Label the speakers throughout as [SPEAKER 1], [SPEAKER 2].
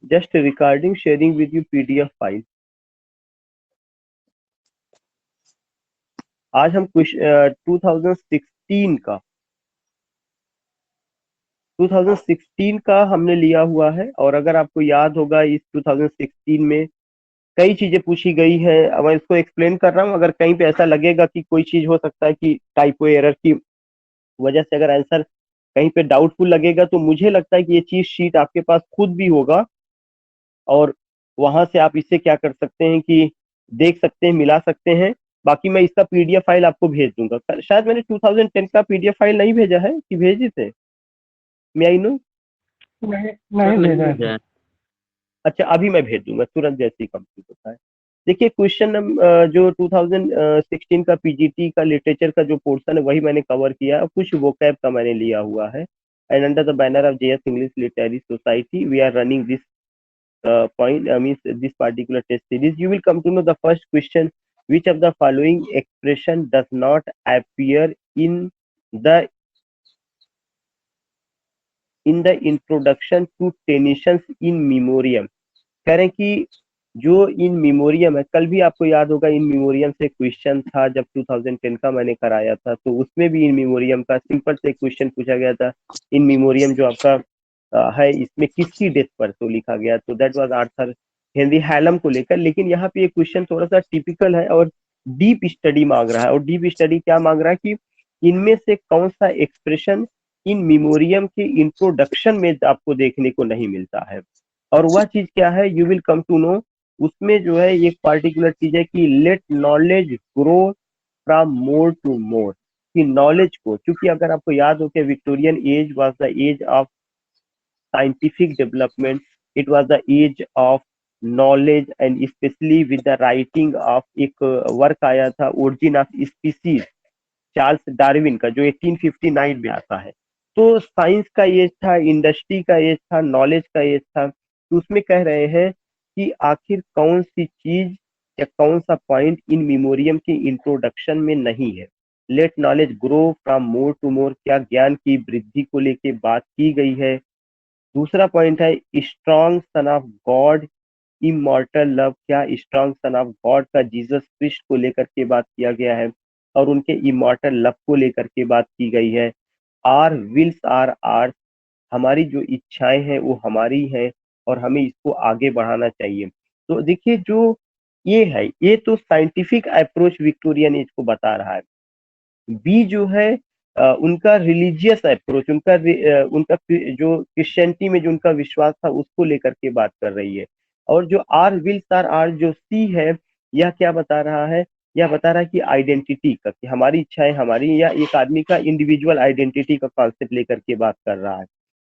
[SPEAKER 1] just recording sharing with you PDF file। आज हम कुछ 2016 का हमने लिया हुआ है। और अगर आपको याद होगा इस 2016 में कई चीजें पूछी गई है। अब मैं इसको एक्सप्लेन कर रहा हूँ, अगर कहीं पे ऐसा लगेगा कि कोई चीज हो सकता है कि टाइपो एरर की वजह से अगर आंसर कहीं पे डाउटफुल लगेगा, तो मुझे लगता है कि ये चीज शीट आपके पास खुद भी होगा और वहां से आप इससे क्या कर सकते हैं कि देख सकते हैं, मिला सकते हैं। बाकी मैं इसका PDF फाइल आपको भेज दूंगा। शायद मैंने 2010 का PDF फाइल नहीं भेजा है कि भेजे थे, मैं आई नो।
[SPEAKER 2] नहीं नहीं भेजा है।
[SPEAKER 1] अच्छा, अभी मैं भेज दूंगा तुरंत जैसे ही कंप्लीट होता है। देखिए क्वेश्चन नंबर जो 2016 का PGT का लिटरेचर का जो पोर्शन है वही मैंने कवर किया है, कुछ वोकैब का मैंने लिया हुआ है। And under the banner of JS English literary society we are running this point means this particular test series. You will come to know the first question: which of the following expression does not appear in the introduction to tensions in memoriam। कह रहे हैं कि जो इन memoriam है, कल भी आपको याद होगा इन मेमोरियम से क्वेश्चन था जब 2010 का मैंने कराया था, तो उसमें भी इन मेमोरियम का सिंपल से क्वेश्चन पूछा गया था। इन मेमोरियम जो आपका है इसमें किसकी डेथ पर तो लिखा गया, तो that was Arthur Henry Hallam को लेकर। लेकिन यहाँ पे ये क्वेश्चन थोड़ा सा टिपिकल है और डीप स्टडी मांग रहा है। और डीप स्टडी क्या मांग रहा है कि इनमें से कौन सा एक्सप्रेशन इन मेमोरियम के इंट्रोडक्शन में आपको देखने को नहीं मिलता है। और वह चीज क्या है, you will come to know. उसमें जो है एक पार्टिकुलर चीज है कि let knowledge grow from more to more, कि नॉलेज को, क्योंकि अगर आपको याद हो कि Victorian age was the age of scientific development, it was the age of knowledge and specially with the writing of एक वर्क आया था origin of species Charles Darwin का, जो 1859 में आता है। तो साइंस का एज था, इंडस्ट्री का एज था, नॉलेज का एज था। तो उसमें कह रहे हैं कि आखिर कौन सी चीज या कौन सा पॉइंट इन मेमोरियम के इंट्रोडक्शन में नहीं है। Let knowledge grow from more to more, क्या ज्ञान की वृद्धि को लेके बात की गई है। दूसरा पॉइंट है strong son of God immortal love, क्या स्ट्रॉन्ग सन ऑफ गॉड का जीसस क्रिस्ट को लेकर के बात किया गया है और उनके इमॉर्टल लव को लेकर के बात की गई है। आर विल्स आर आर, हमारी जो इच्छाएं हैं वो हमारी हैं और हमें इसको आगे बढ़ाना चाहिए। तो देखिए जो ये है, ये तो साइंटिफिक अप्रोच विक्टोरियन एज को बता रहा है। बी जो है उनका रिलीजियस अप्रोच, उनका जो क्रिश्चियनिटी में जो उनका विश्वास था उसको लेकर के बात कर रही है। और जो आर विल्स आर आर जो सी है, यह क्या बता रहा है, यह बता रहा है कि आइडेंटिटी का, कि हमारी इच्छाएं हमारी, या एक आदमी का इंडिविजुअल आइडेंटिटी का कॉन्सेप्ट लेकर के बात कर रहा है।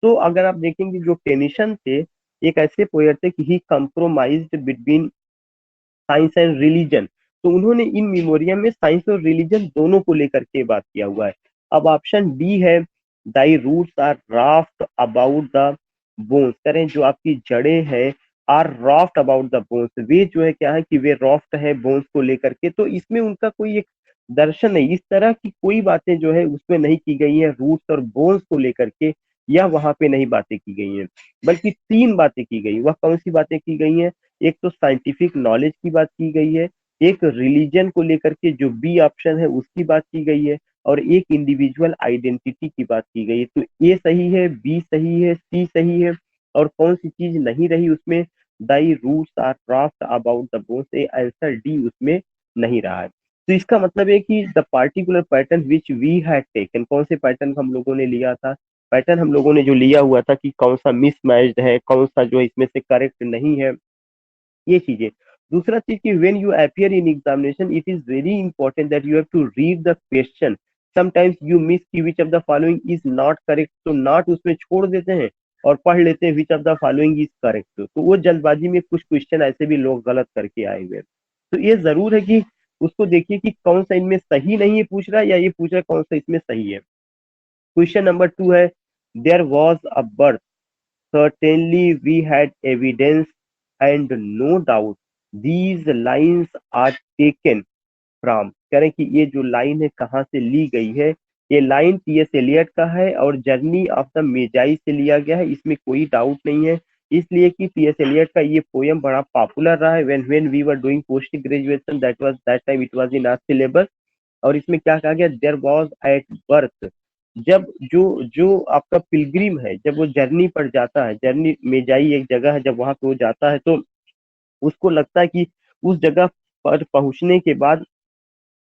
[SPEAKER 1] तो अगर आप देखेंगे जो टेनिसन थे एक ऐसे पोएट थे कि he compromised between science and religion. तो उन्होंने इन मेमोरियम में साइंस और रिलीजन दोनों को लेकर के बात किया हुआ है। अब ऑप्शन डी है thy roots are wrapped about the bones, करें जो आपकी जड़ें हैं are wrapped about the bones, वे जो है क्या है कि वे राफ्ट है बोन्स को लेकर के। तो इसमें उनका कोई एक दर्शन नहीं, इस तरह की कोई बातें जो है उसमें नहीं की गई है रूट्स और बोन्स को लेकर के, या वहां पे नहीं बातें की गई हैं। बल्कि तीन बातें की गई। वह कौन सी बातें की गई हैं, एक तो साइंटिफिक नॉलेज की बात की गई है, एक रिलीजन को लेकर के जो बी ऑप्शन है उसकी बात की गई है, और एक इंडिविजुअल आइडेंटिटी की बात की गई है। तो ए सही है, बी सही है, सी सही है, और कौन सी चीज नहीं रही उसमें, thy roots are craft about the bones, a answer D उसमें नहीं रहा है। तो इसका मतलब है कि the particular pattern which we had taken, कौन से पैटर्न हम लोगों ने लिया था, पैटर्न हम लोगों ने जो लिया हुआ था कि कौन सा मिसमैच्ड है, कौन सा जो इसमें से करेक्ट नहीं है, ये चीजें। दूसरा चीज कि when you appear in examination it is very important that you have to read the question. Sometimes you miss की which of the following is not correct, तो नॉट उसमें छोड़ देते हैं और पढ़ लेते हैं which of the following is correct. तो वो जल्दबाजी में कुछ क्वेश्चन ऐसे भी लोग गलत करके आए हुए हैं। तो ये जरूर है कि उसको देखिए कि कौन सा इनमें सही नहीं है पूछ रहा है, या ये पूछ रहा है कौन सा इसमें सही है। क्वेश्चन नंबर 2 है there was a birth, certainly we had evidence and no doubt these lines are taken from, कह रहे हैं कि ये जो लाइन है कहाँ से ली गई है। ये लाइन टी एस एलियट का है और जर्नी ऑफ द मेजाई से लिया गया है, इसमें कोई डाउट नहीं है। इसलिए कि टीएस एलियट का ये पोयम बड़ा पॉपुलर रहा है when we were doing post graduation, that time it was in our syllabus. और इसमें क्या कहा गया, देयर वाज एट बर्थ, जब जो जो आपका पिलग्रिम है, जब वो जर्नी पर जाता है, जर्नी में जाई एक जगह है, जब वहां पे वो जाता है तो उसको लगता है कि उस जगह पर पहुंचने के बाद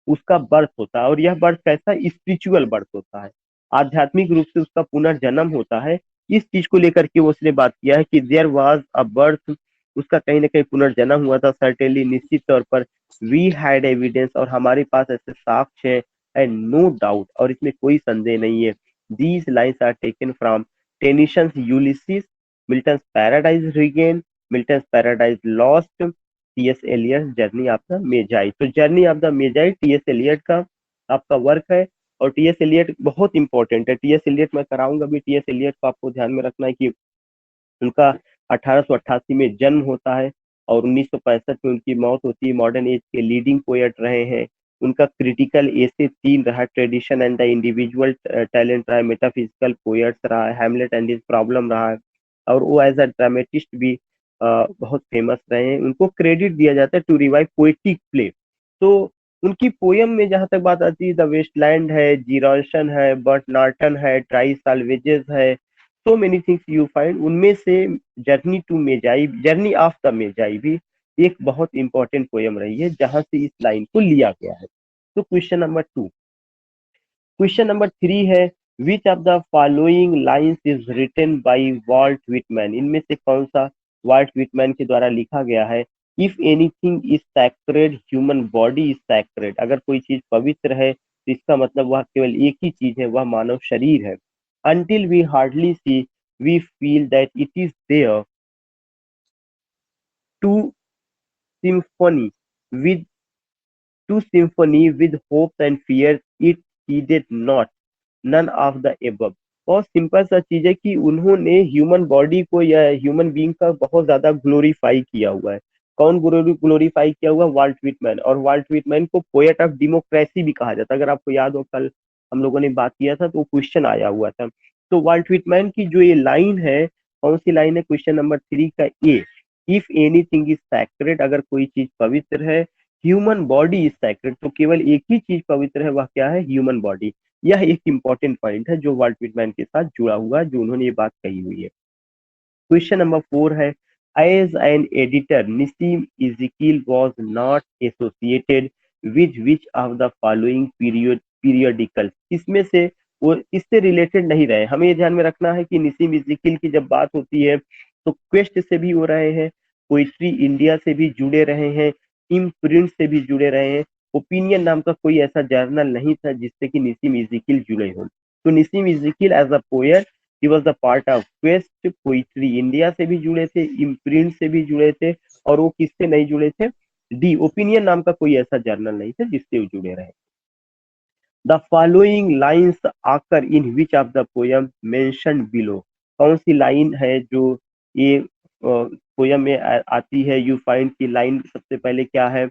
[SPEAKER 1] उसका बर्थ होता है, और यह बर्थ कैसा स्पिरिचुअल बर्थ होता है, आध्यात्मिक रूप से उसका पुनर्जन्म होता है। इस चीज को लेकर के वो उसने बात किया है कि देयर वाज अ बर्थ, उसका कहीं ना कहीं पुनर्जन्म हुआ था, सर्टेनली निश्चित तौर पर। वी हैड एविडेंस, और हमारे पास ऐसे साक्ष्य है, एंड नो डाउट, और इसमें कोई संदेह नहीं है। These lines are taken from Tennyson's Ulysses, Milton's Paradise Regained, Milton's Paradise Lost, TS Eliot Journey of the Magi. तो Journey of the Magi TS Eliot का आपका वर्क है, और टीएस एलियट बहुत इंपॉर्टेंट है। टीएस एलियट मैं कराऊंगा भी, टीएस एलियट को आपको ध्यान में रखना है कि उनका 1888 में जन्म होता है और 1965 में उनकी मौत होती है। मॉडर्न एज के लीडिंग पोएट रहे हैं। उनका क्रिटिकल एसे 3 रहा, tradition and the individual talent रहा है, मेटाफिजिकल पोएट्स रहा है, हैमलेट एंड हिज प्रॉब्लम रहा है, और वो एज अ ड्रामेटिस्ट भी बहुत फेमस रहे हैं। उनको क्रेडिट दिया जाता है टू रिवाइव पोएटिक प्ले। तो उनकी पोयम में जहां तक बात आती है, द वेस्टलैंड है, जीरोशन है, बर्ट नॉर्टन है, ट्राई साल्वेजेस है, so many things you find. उनमें से Journey to Magi, Journey of the Magi भी एक बहुत इंपॉर्टेंट पोयम रही है, जहां से इस लाइन को लिया गया है। तो क्वेश्चन नंबर 2। क्वेश्चन नंबर 3 है, which of the following lines is written by Walt Whitman, इनमें से कौन सा वॉल्ट विटमैन के द्वारा लिखा गया है। If anything is sacred human body is sacred, अगर कोई चीज पवित्र है तो इसका मतलब वह केवल एक ही चीज है, वह मानव शरीर है। until we hardly see, we feel that it is there to symphony with hopes and fears, it heeded not none of the above। बहुत सिंपल सा चीज है कि उन्होंने ह्यूमन बॉडी को या ह्यूमन बीइंग का बहुत ज्यादा ग्लोरीफाई किया हुआ है। कौन ग्लोरीफाई किया हुआ, वाल्ट विटमैन। और वाल्ट विटमैन को पोएट ऑफ डेमोक्रेसी भी कहा जाता है। अगर आपको याद हो, कल हम लोगों ने बात किया था तो क्वेश्चन आया हुआ था। तो वाल्ट विटमैन की जो ये लाइन है, कौन सी लाइन है, क्वेश्चन नंबर 3 का ए, इफ एनीथिंग इज सैक्रेड, अगर कोई चीज पवित्र है, ह्यूमन बॉडी इज सैक्रेड, तो केवल एक ही चीज पवित्र है, वह क्या है, ह्यूमन बॉडी। यह एक इंपॉर्टेंट पॉइंट है जो वाल्ट विटमैन के साथ जुड़ा हुआ है, जो उन्होंने ये बात कही हुई है। क्वेश्चन नंबर 4 है, as an editor Nissim Ezekiel was not associated which which of the following periodical, इसमें से वो इससे रिलेटेड नहीं रहे। हमें ये ध्यान में रखना है कि निसीम इजिकिल की जब बात होती है तो क्वेस्ट से भी हो रहे हैं, पोइट्री इंडिया से भी जुड़े रहे हैं, इम्प्रिंट से भी जुड़े रहे हैं। ओपिनियन नाम का कोई ऐसा जर्नल नहीं था जिससे कि निसीम इजिकिल जुड़े हों। तो Nissim Ezekiel as a poet, he was the part of Quest, poetry India से भी जुड़े थे, इम्प्रिंट से भी जुड़े थे, और वो किससे नहीं जुड़े थे, दी ओपिनियन नाम का कोई ऐसा जर्नल नहीं था जिससे वो जुड़े रहे। The following lines occur in which of the poem mention below, कौन सी लाइन है जो ये पोयम में आती है। यू फाइंड की लाइन सबसे पहले क्या है,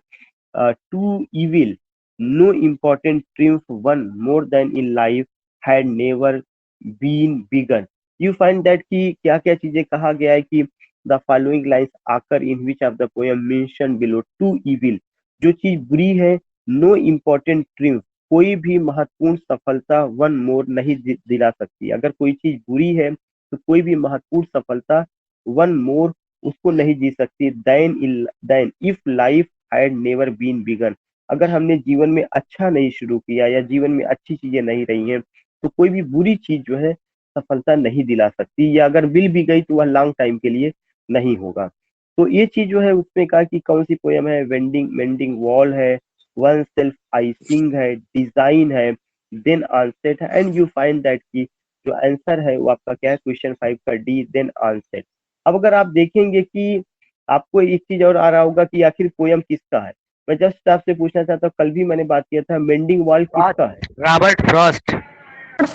[SPEAKER 1] to evil no important triumph one more than in life had never been begun. You find that कि क्या क्या चीजें कहा गया है कि the following lines occur in which of the poem mention below, to evil, जो चीज बुरी है, नो इम्पोर्टेंट ट्रिम्फ, कोई भी महत्वपूर्ण सफलता वन मोर नहीं दिला सकती। अगर कोई चीज बुरी है तो कोई भी महत्वपूर्ण सफलता वन मोर उसको नहीं जी सकती। Than if life had never been begun, अगर हमने जीवन में अच्छा नहीं शुरू किया या जीवन में अच्छी चीजें नहीं रही हैं तो कोई भी बुरी चीज जो है सफलता नहीं दिला सकती, या अगर मिल भी गई तो वह लॉन्ग टाइम के लिए नहीं होगा। तो ये चीज जो है उसमें कहा कि कौन सी पोयम है, वेंडिंग मेंडिंग वॉल है, वन सेल्फ आई सिंग है, डिजाइन है, देन आंसेट है, एंड यू फाइंड दैट की जो आंसर है वो आपका क्या है, क्वेश्चन 5 का डी, देन आंसेट। अब अगर आप देखेंगे कि आपको एक चीज और आ रहा होगा कि आखिर पोयम किसका है, मैं जस्ट आपसे पूछना चाहता हूँ, कल भी मैंने बात किया था, मेंडिंग वॉल किसका है,
[SPEAKER 3] रॉबर्ट फ्रॉस्ट।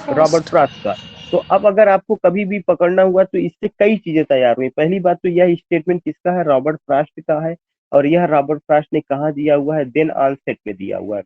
[SPEAKER 1] रॉबर्ट फ्रॉस्ट का। तो अब अगर आपको कभी भी पकड़ना हुआ तो इससे कई चीजें तैयार हुई। पहली बात तो यह स्टेटमेंट किसका है, रॉबर्ट फ्रॉस्ट का है, और यह रॉबर्ट फ्रॉस्ट ने कहा दिया हुआ है, देन आंसेट में दिया हुआ है।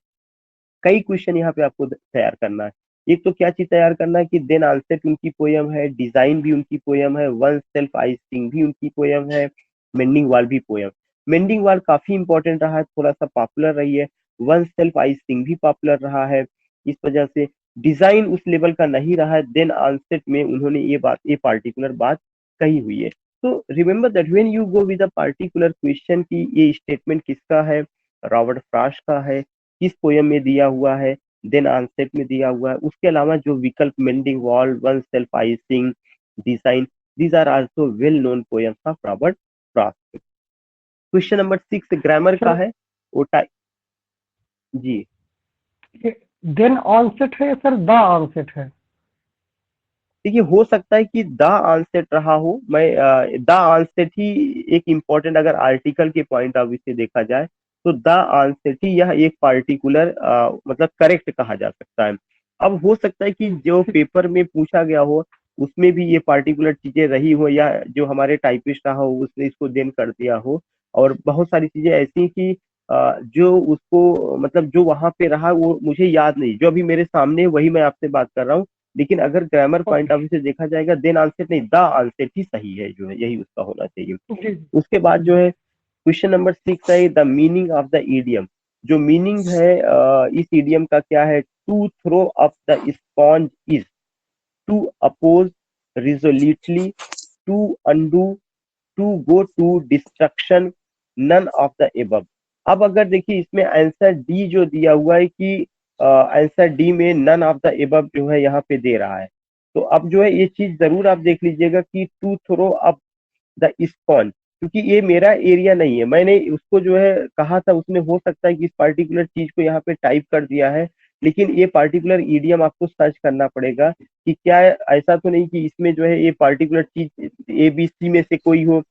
[SPEAKER 1] कई क्वेश्चन यहाँ पे आपको तैयार करना है। एक तो क्या चीज तैयार करना है कि देन आंसर उनकी पोयम है, डिजाइन भी उनकी पोयम है, वन सेल्फ आई सिंग भी उनकी पोयम है, मेंडिंग वाल भी पोयम। मेंडिंग वाल काफी इंपॉर्टेंट रहा है, थोड़ा सा पॉपुलर रही है, वन सेल्फ आई सिंग भी पॉपुलर रहा है, इस वजह से डिजाइन उस लेवल का नहीं रहा है। देन आंसर में उन्होंने ये पार्टिकुलर बात कही हुई है। तो remember that when you go with a particular question की ये स्टेटमेंट किसका है, रॉबर्ट फ्रॉस्ट का है, किस पोयम में दिया हुआ है, देन आंसर में दिया हुआ है, उसके अलावा जो विकल्प mending wall, one self icing, design, these are also well known poems of Robert Frost. Question number 6 grammar का है, वो जी
[SPEAKER 2] देन ऑनसेट है सर, द ऑनसेट है?
[SPEAKER 1] देखिए हो सकता है कि द आंसर रहा हो, मैं द आंसर ही एक इम्पोर्टेंट, अगर आर्टिकल के पॉइंट ऑफ व्यू से देखा जाए तो द आंसर ही यह एक पार्टिकुलर मतलब करेक्ट कहा जा सकता है। अब हो सकता है कि जो पेपर में पूछा गया हो उसमें भी ये पार्टिकुलर चीजें रही हो, या जो हमारे टाइपिस्ट रहा हो उसने इसको देन कर दिया हो, और बहुत सारी चीजें ऐसी कि जो उसको मतलब जो वहां पे रहा वो मुझे याद नहीं, जो अभी मेरे सामने है, वही मैं आपसे बात कर रहा हूँ। लेकिन अगर ग्रामर पॉइंट ऑफ व्यू से देखा जाएगा देन आंसर नहीं, द आंसर ही सही है, जो है यही उसका होना चाहिए।
[SPEAKER 2] जी
[SPEAKER 1] उसके बाद जो है क्वेश्चन नंबर 6 है the meaning of the idiom. जो मीनिंग है इस ईडियम का क्या है, to throw up the sponge is, to oppose resolutely, to undo, to go to destruction, none of the above. अब अगर देखिए इसमें आंसर डी जो दिया हुआ है कि आंसर डी में नन ऑफ द एबव जो है यहाँ पे दे रहा है, तो अब जो है ये चीज जरूर आप देख लीजिएगा कि to throw up the sponge, क्योंकि ये मेरा एरिया नहीं है, मैंने उसको जो है कहा था, उसने हो सकता है कि इस पार्टिकुलर चीज को यहाँ पे टाइप कर दिया है, लेकिन ये पार्टिकुलर ईडियम आपको सर्च करना पड़ेगा कि क्या ऐसा तो नहीं कि इसमें जो है ये पार्टिकुलर चीज ए बी सी में से कोई हो,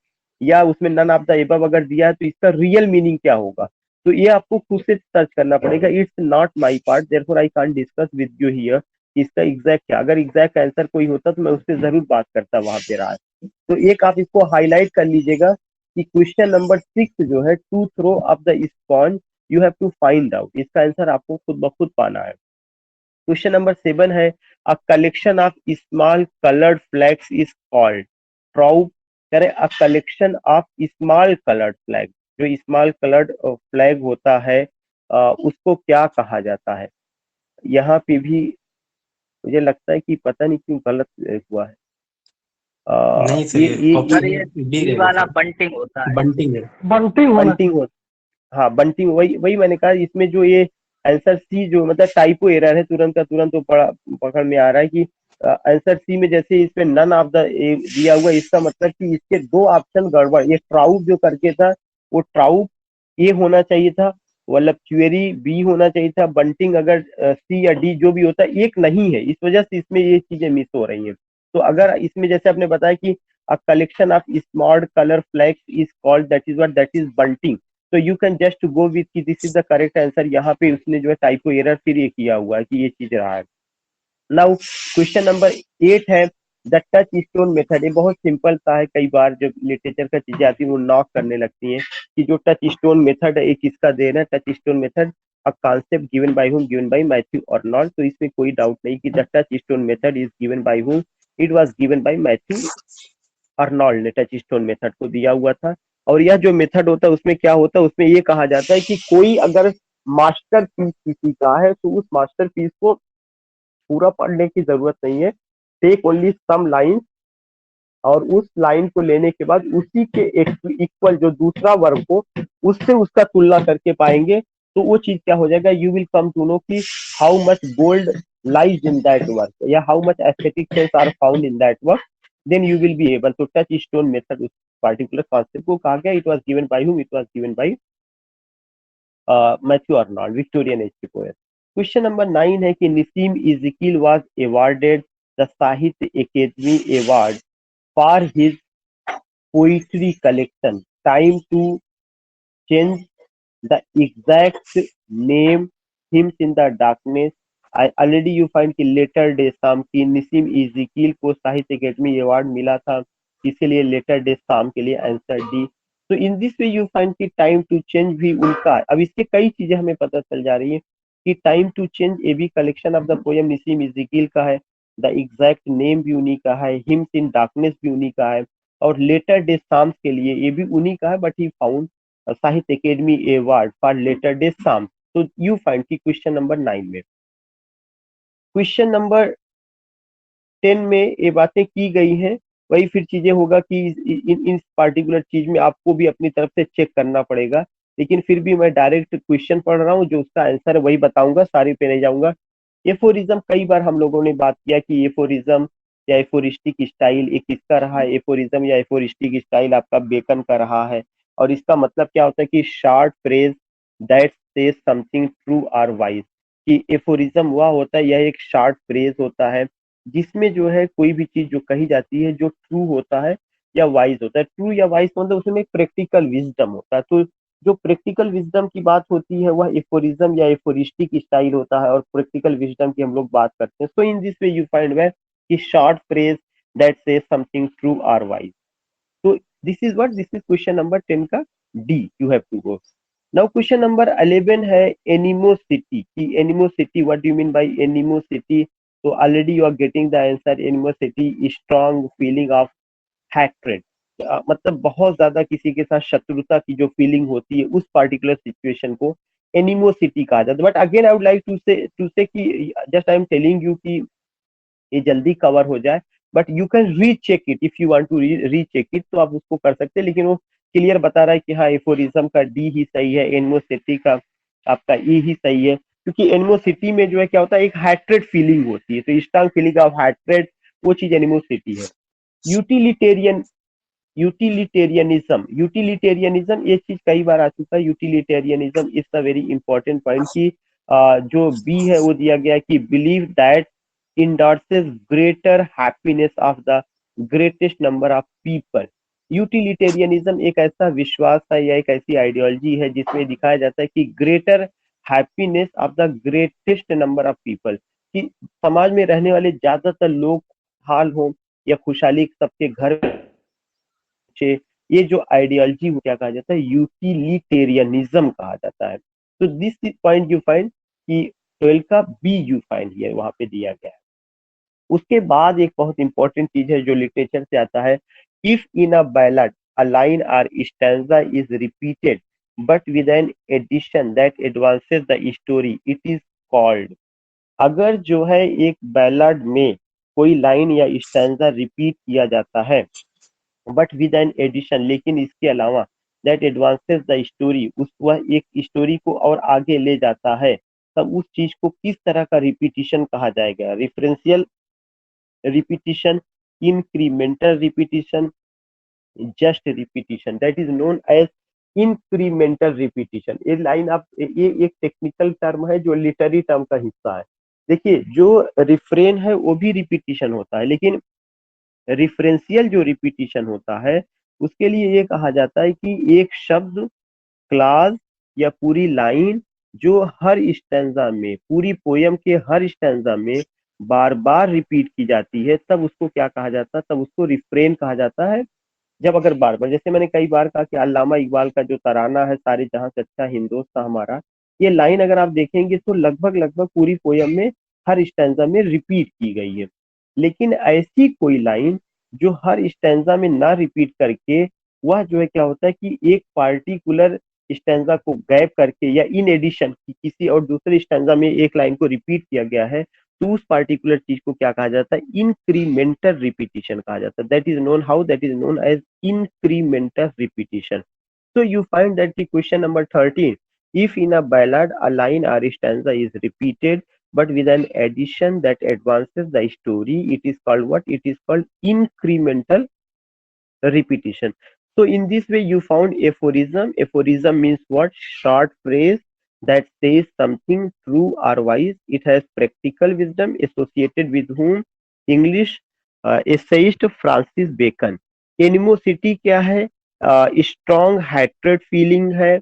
[SPEAKER 1] या उसमें नन ऑफ द एबव अगर दिया है तो इसका रियल मीनिंग क्या होगा, तो ये आपको खुद से सर्च करना पड़ेगा। It's not my part, therefore I can't discuss with you here इसका एग्जैक्ट क्या, अगर एग्जैक्ट आंसर कोई होता तो मैं उससे जरूर बात करता वहां पे रहा। तो एक आप इसको हाईलाइट कर लीजिएगा कि क्वेश्चन नंबर 6 जो है to throw up the sponge, you have to find out, इसका आंसर आपको खुद ब खुद पाना है। क्वेश्चन नंबर 7 है a collection of small coloured flags is called ट्राउब। करें a collection of small coloured flag, जो स्मॉल कलर्ड फ्लैग होता है उसको क्या कहा जाता है। यहाँ पे भी मुझे लगता है कि पता नहीं क्यों गलत हुआ है।
[SPEAKER 3] नहीं सर,
[SPEAKER 1] ये
[SPEAKER 3] ये
[SPEAKER 1] ये
[SPEAKER 4] सर
[SPEAKER 3] ऑप्शन
[SPEAKER 4] ये
[SPEAKER 3] डी
[SPEAKER 4] डी
[SPEAKER 3] रहेगा
[SPEAKER 4] वाला
[SPEAKER 3] सर,
[SPEAKER 4] बंटिंग होता है।
[SPEAKER 3] बंटिंग है।
[SPEAKER 2] बंटिंग होना
[SPEAKER 1] बंटिंग हो, हाँ बंटिंग, वही वही मैंने कहा, इसमें जो ये आंसर सी जो मतलब टाइपो एरर है, तुरंत का तुरंत वो पकड़ में आ रहा है कि आंसर सी में जैसे इसमें नन ऑफ द दिया हुआ है, इसका मतलब कि इसके दो ऑप्शन गड़बड़, ये ट्राउब जो करके था वो ट्राउब ए होना चाहिए था, मतलब क्वेरी बी होना चाहिए था, बंटिंग अगर सी या डी जो भी होता है एक नहीं है, इस वजह से इसमें ये चीजें मिस हो रही हैं। तो अगर इसमें जैसे आपने बताया कि a collection of small colour flags is called, that is bunting, तो you can just go with कि this is the correct answer. यहाँ पे उसने जो है टाइपो एरर फिर ये किया हुआ है कि ये चीज रहा है। नाउ क्वेश्चन नंबर 8 है द टच स्टोन मेथड। ये बहुत सिंपल सा है, कई बार जब लिटरेचर का चीजें आती है वो नॉक करने लगती हैं कि जो टच स्टोन मेथड है एक किसका देना है, touch stone method a concept given by whom, given by Matthew Arnold. तो इसमें कोई डाउट नहीं कि the touch stone method is given by whom, it was given by Matthew Arnold ने टच स्टोन मेथड को दिया हुआ था। और यह जो मेथड होता है उसमें क्या होता है, उसमें ये कहा जाता है कि कोई अगर मास्टर पीस किसी का है तो उस मास्टर पीस को पूरा पढ़ने की जरूरत नहीं है, टेक ओनली सम लाइन, और उस लाइन को लेने के बाद उसी के इक्वल जो दूसरा वर्क हो उससे उसका तुलना करके पाएंगे, तो वो चीज क्या हो जाएगा, you will come to know कि how much gold lies in that work, या how much aesthetic sense are found in that work, then you will be able. तो टच स्टोन मेथड उस पार्टिकुलर कॉन्सेप्ट को कहा गया, it was given by whom, it was given by Matthew Arnold, Victorian age के poet. Question number 9 है कि Nissim Ezekiel was awarded the Sahitya Akademi award for his poetry collection. Time to change the exact name, Hymns in the Darkness. Already you find कि letter day शाम की निसीम इजिकील को साहित्य Akademi award मिला था, इसीलिए लेटर डे शाम के लिए आंसर डी। तो इन दिस वे यू फाइंड कि टाइम टू चेंज भी उनका, अब इसके कई चीजें हमें पता चल जा रही है कि time to change a b collection of the poem Nissim Ezekiel का है, द एग्जैक्ट नेम भी उन्हीं का है, हिम्स इन डार्कनेस भी उन्हीं का है, और लेटर डे साम्स के लिए ये भी उन्हीं का है, but he found Sahitya Akademi award for latter day psalms. तो यू फाइंड की क्वेश्चन नंबर 9 में, क्वेश्चन नंबर 10 में ये बातें की गई हैं, वही फिर चीजें होगा कि इन पार्टिकुलर चीज में आपको भी अपनी तरफ से चेक करना पड़ेगा, लेकिन फिर भी मैं डायरेक्ट क्वेश्चन पढ़ रहा हूँ, जो उसका आंसर है वही बताऊंगा, सारे पे नहीं जाऊंगा। एफोरिज्म, कई बार हम लोगों ने बात किया कि एफोरिज्म या एफोरिस्टिक स्टाइल एक किसका रहा है, एफोरिज्म या एफोरिस्टिक स्टाइल आपका बेकन का रहा है, और इसका मतलब क्या होता है कि short phrase that says something true or wise, कि एफोरिज्म वह होता है, यह एक शॉर्ट फ्रेज होता है जिसमें जो है कोई भी चीज जो कही जाती है जो ट्रू होता है या वाइज होता है। ट्रू या वाइज मतलब उसमें एक प्रैक्टिकल विजडम होता है, तो जो प्रैक्टिकल विजडम की बात होती है वह एफोरिज्म या एफोरिस्टिक स्टाइल होता है, और प्रैक्टिकल विजडम की हम लोग बात करते हैं। So in this way you find where कि short phrase that says something true or wise. So this is what, this is question number 10 का D, you have to go. Now question number 11 है animosity, कि animosity, what do you mean by animosity? So already you are getting the answer, animosity is strong feeling of hatred, मतलब बहुत ज्यादा किसी के साथ शत्रुता की जो फीलिंग होती है उस पार्टिकुलर सिचुएशन को एनिमोसिटी कहा जाता है। But again I would like to say कि just I am telling you कि ये जल्दी कवर हो जाए, but you can recheck it if you want to recheck it, तो आप उसको कर सकते हैं, लेकिन वो क्लियर बता रहा है कि हाँ एफोरिज्म का डी ही सही है, एनिमोसिटी का आपका ई ही सही है, क्योंकि एनिमोसिटी में जो है क्या होता है, एक हैट्रेड फीलिंग होती है, तो स्ट्रांग फीलिंग ऑफ हैट्रेड वो चीज एनिमोसिटी है। यूटिलिटेरियन, यूटिलिटेरियनिज्म ये चीज कई बार आ चुका है। Utilitarianism is a very important point की जो बी है वो दिया गया कि believe that endorses greater happiness of the greatest number of people। Utilitarianism एक ऐसा विश्वास है या एक ऐसी आइडियोलॉजी है जिसमें दिखाया जाता है कि greater happiness of the greatest number of people, कि समाज में रहने वाले ज्यादातर लोग हाल हो या खुशहाली सबके घर में, ये जो आइडियोलॉजी क्या कहा जाता है, यूटिलिटेरियनिज्म कहा जाता है। तो दिस पॉइंट यू फाइंड कि 12 का बी यू फाइंड हियर, वहां पे दिया गया है। उसके बाद एक बहुत इंपॉर्टेंट चीज है जो लिटरेचर से आता है, if in a ballad a line or stanza is repeated but with an addition that advances the story it is called. अगर जो है एक बैलड में कोई लाइन या स्टैंजा रिपीट किया जाता है बट विद एन एडिशन, लेकिन इसके अलावा दैट एडवांसेस द स्टोरी, उस वह एक स्टोरी को और आगे ले जाता है, तब उस चीज को किस तरह का रिपीटिशन कहा जाएगा? Referential repetition, incremental repetition, just repetition, that is known as incremental repetition। ये लाइन आप ये एक टेक्निकल टर्म है जो लिटरी टर्म का हिस्सा है। देखिए जो रिफ्रेन है वो भी रिपीटिशन होता है, लेकिन रिफरेंशियल जो रिपीटिशन होता है उसके लिए ये कहा जाता है कि एक शब्द, क्लास या पूरी लाइन जो हर स्टैंजा में, पूरी पोयम के हर स्टैंजा में बार बार रिपीट की जाती है, तब उसको क्या कहा जाता है? तब उसको रिफ्रेन कहा जाता है। जब अगर बार बार, जैसे मैंने कई बार कहा कि अल्लामा इकबाल का जो तराना है सारे जहां से अच्छा हिंदोस्तां हमारा, ये लाइन अगर आप देखेंगे तो लगभग लगभग पूरी पोयम में हर स्टैंजा में रिपीट की गई है। लेकिन ऐसी कोई लाइन जो हर स्टैंजा में ना रिपीट करके, वह जो है क्या होता है कि एक पार्टिकुलर स्टैंजा को गैप करके या इन एडिशन किसी और दूसरे स्टैंजा में एक लाइन को रिपीट किया गया है, तो उस पार्टिकुलर चीज को क्या कहा जाता है? इंक्रीमेंटल रिपीटिशन कहा जाता है। That is known how, that is known as incremental repetition. So you find that the question number 13, if in a ballad a line or stanza is repeated but with an addition that advances the story, it is called what? It is called incremental repetition. So in this way you found aphorism. Aphorism means what? Short phrase that says something true or wise. It has practical wisdom associated with whom? English essayist Francis Bacon. Animosity क्या है? Strong hatred feeling है।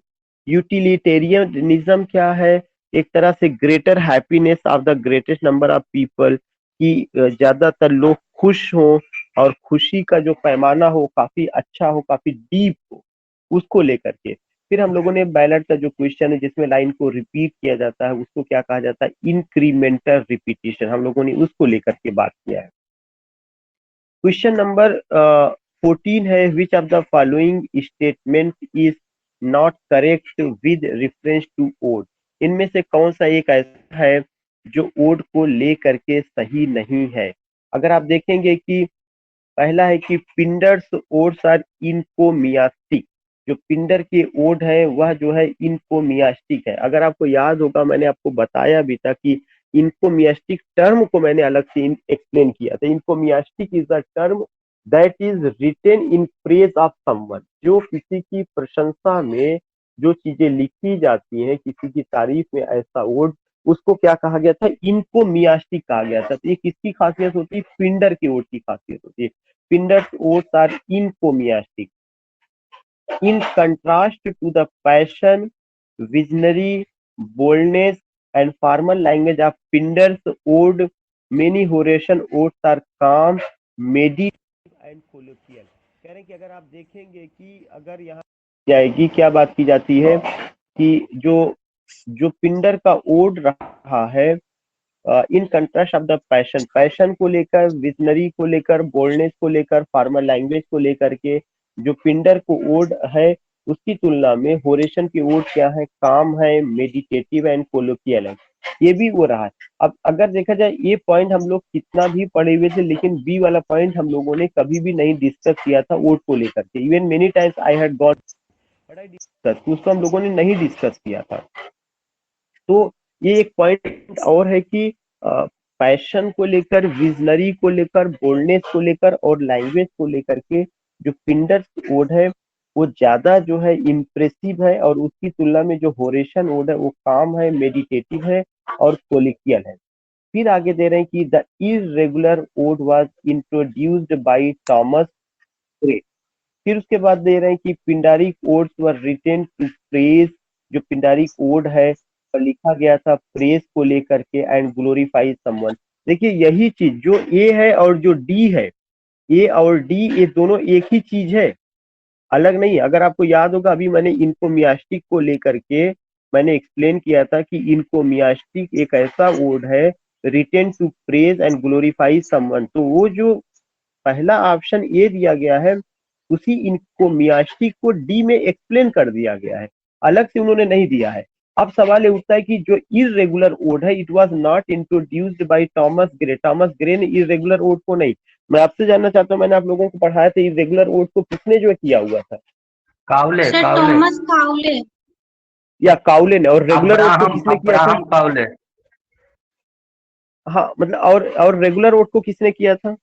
[SPEAKER 1] Utilitarianism क्या है? एक तरह से greater happiness of the greatest number of people, कि ज्यादातर लोग खुश हों और खुशी का जो पैमाना हो काफी अच्छा हो, काफी डीप हो, उसको लेकर के। फिर हम लोगों ने बैलेट का जो क्वेश्चन है जिसमें लाइन को रिपीट किया जाता है उसको क्या कहा जाता है, इंक्रीमेंटल रिपीटिशन, हम लोगों ने उसको लेकर के बात किया है। क्वेश्चन नंबर 14 है, which of the following statement is not correct with reference to ode. इनमें से कौन सा एक ऐसा है जो ओड को लेकर के सही नहीं है। अगर आप देखेंगे कि पहला है कि पिंडर्स ओड्स आर इनकोमियास्टिक, जो पिंडर के ओड है वह जो है इनकोमियास्टिक है। अगर आपको याद होगा मैंने आपको बताया भी था कि इनकोमियास्टिक टर्म को मैंने अलग से एक्सप्लेन किया था। Encomiastic is the term that is written in praise of someone, जो किसी की प्रशंसा में जो चीजें लिखी जाती हैं, किसी की तारीफ में ऐसा ओड, उसको क्या कहा गया था, इनकोमियास्टिक कहा गया था। तो ये किसकी खासियत होती है, पिंडर के ओड की खासियत होती है। Pindar's odes are encomiastic in contrast to the passion, visionary, boldness and formal language of Pindar's ode, many Horatian odes are calm, meditative and colloquial। कह रहे हैं कि अगर आप देखेंगे कि अगर यहाँ जाएगी क्या बात की जाती है कि जो जो पिंडर का ओड रहा है in contrast of the passion, passion को लेकर, विजनरी को लेकर, बोल्डनेस को लेकर, फॉर्मल लैंग्वेज को लेकर के जो पिंडर को ओड है उसकी तुलना में होरेशन की ओड क्या है, काम है, मेडिटेटिव एंड कोलोकियल है। ये भी वो रहा है। अब अगर देखा जाए ये पॉइंट हम लोग कितना भी पढ़े हुए थे, लेकिन बी वाला पॉइंट हम लोगों ने कभी भी नहीं डिस्कस किया था ओड को लेकर के। Even many times I had got but I discuss, उसको हम लोगों ने नहीं डिस्कस किया था। तो ये एक पॉइंट और है कि पैशन को लेकर, विजनरी को लेकर, बोल्डनेस को लेकर और लैंग्वेज को लेकर के जो पिंडर्स ओड है वो ज्यादा जो है इम्प्रेसिव है, और उसकी तुलना में जो होरेशन ओड है वो काम है, मेडिटेटिव है और कोलिकियल है। फिर आगे दे रहे हैं कि the irregular ode was introduced by Thomas Gray. फिर उसके बाद दे रहे हैं कि Pindaric odes were written to praise, जो पिंडारिक ओड है और लिखा गया था प्रेज को लेकर के एंड ग्लोरीफाई समवन। देखिए यही चीज जो ए है और जो डी है, ए और डी ये दोनों एक ही चीज है, अलग नहीं। अगर आपको याद होगा अभी मैंने इनकोमियास्टिक को लेकर के मैंने एक्सप्लेन किया था कि इनकोमियास्टिक एक ऐसा वर्ड है written to praise and glorify someone, तो वो जो पहला ऑप्शन ए दिया गया है उसी इनकोमियास्टिक को डी में एक्सप्लेन कर दिया गया है, अलग से उन्होंने नहीं दिया है। अब सवाल ये उठता है कि जो इरेगुलर ओड है it was not introduced by Thomas grey, Thomas Gray ने इरेगुलर ओड को नहीं। मैं आपसे जानना चाहता हूँ, मैंने आप लोगों को पढ़ाया था इरेगुलर ओड को किसने जो किया हुआ था,
[SPEAKER 3] Cowley
[SPEAKER 4] sir
[SPEAKER 3] Cowley
[SPEAKER 4] Thomas Cowley.
[SPEAKER 1] या काउले ने, और रेगुलर ओड को
[SPEAKER 3] अब्राहम
[SPEAKER 1] किसने किया था,
[SPEAKER 3] अब्राहम काउले।
[SPEAKER 1] हाँ मतलब और रेगुलर ओड को किसने किया था,
[SPEAKER 4] sir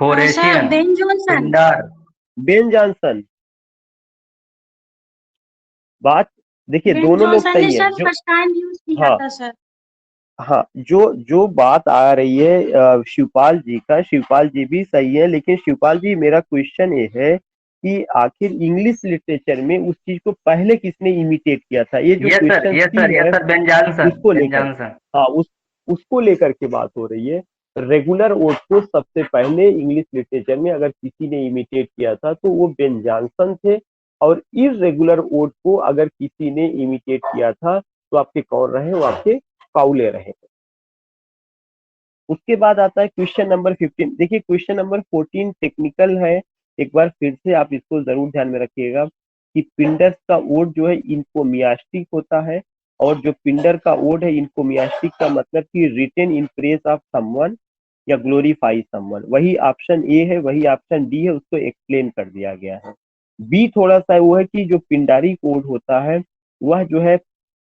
[SPEAKER 3] Horatian,
[SPEAKER 4] Ben Jonson.
[SPEAKER 3] Pindar.
[SPEAKER 1] Ben Jonson. बात देखिए
[SPEAKER 4] बेन
[SPEAKER 1] दोनों लोग
[SPEAKER 4] जॉनसन ने
[SPEAKER 1] सही है
[SPEAKER 4] सर
[SPEAKER 1] जो,
[SPEAKER 4] फर्स्ट टाइम यूज किया
[SPEAKER 1] हाँ
[SPEAKER 4] था सर।
[SPEAKER 1] हाँ जो जो बात आ रही है शिवपाल जी का, शिवपाल जी भी सही है, लेकिन शिवपाल जी मेरा क्वेश्चन ये है कि आखिर इंग्लिश लिटरेचर में उस चीज को पहले किसने इमिटेट किया था, ये जो क्वेश्चन सी है
[SPEAKER 3] बेन जॉनसन,
[SPEAKER 1] उसको
[SPEAKER 3] बेन
[SPEAKER 1] लेकर,
[SPEAKER 3] जॉनसन।
[SPEAKER 1] हाँ उसको लेकर के बात हो रही है। रेगुलर ओड को सबसे पहले इंग्लिश लिटरेचर में अगर किसी ने इमिटेट किया था तो वो बेन जॉनसन थे, और इरेगुलर ओड को अगर किसी ने इमिटेट किया था तो आपके कौन रहे, वो आपके काउले रहे। उसके बाद आता है क्वेश्चन नंबर 15। देखिए क्वेश्चन नंबर 14 टेक्निकल है, एक बार फिर से आप इसको जरूर ध्यान में रखिएगा कि पिंडर्स का ओड जो है इनकोमियास्टिक होता है, और जो पिंडर का ओड है इनकोमियास्टिक का मतलब कि written in praise of someone या ग्लोरीफाई समवन। वही ऑप्शन ए है, वही ऑप्शन डी है, उसको एक्सप्लेन कर दिया गया है। बी थोड़ा सा वो है कि जो पिंडारी कोड होता है वह जो है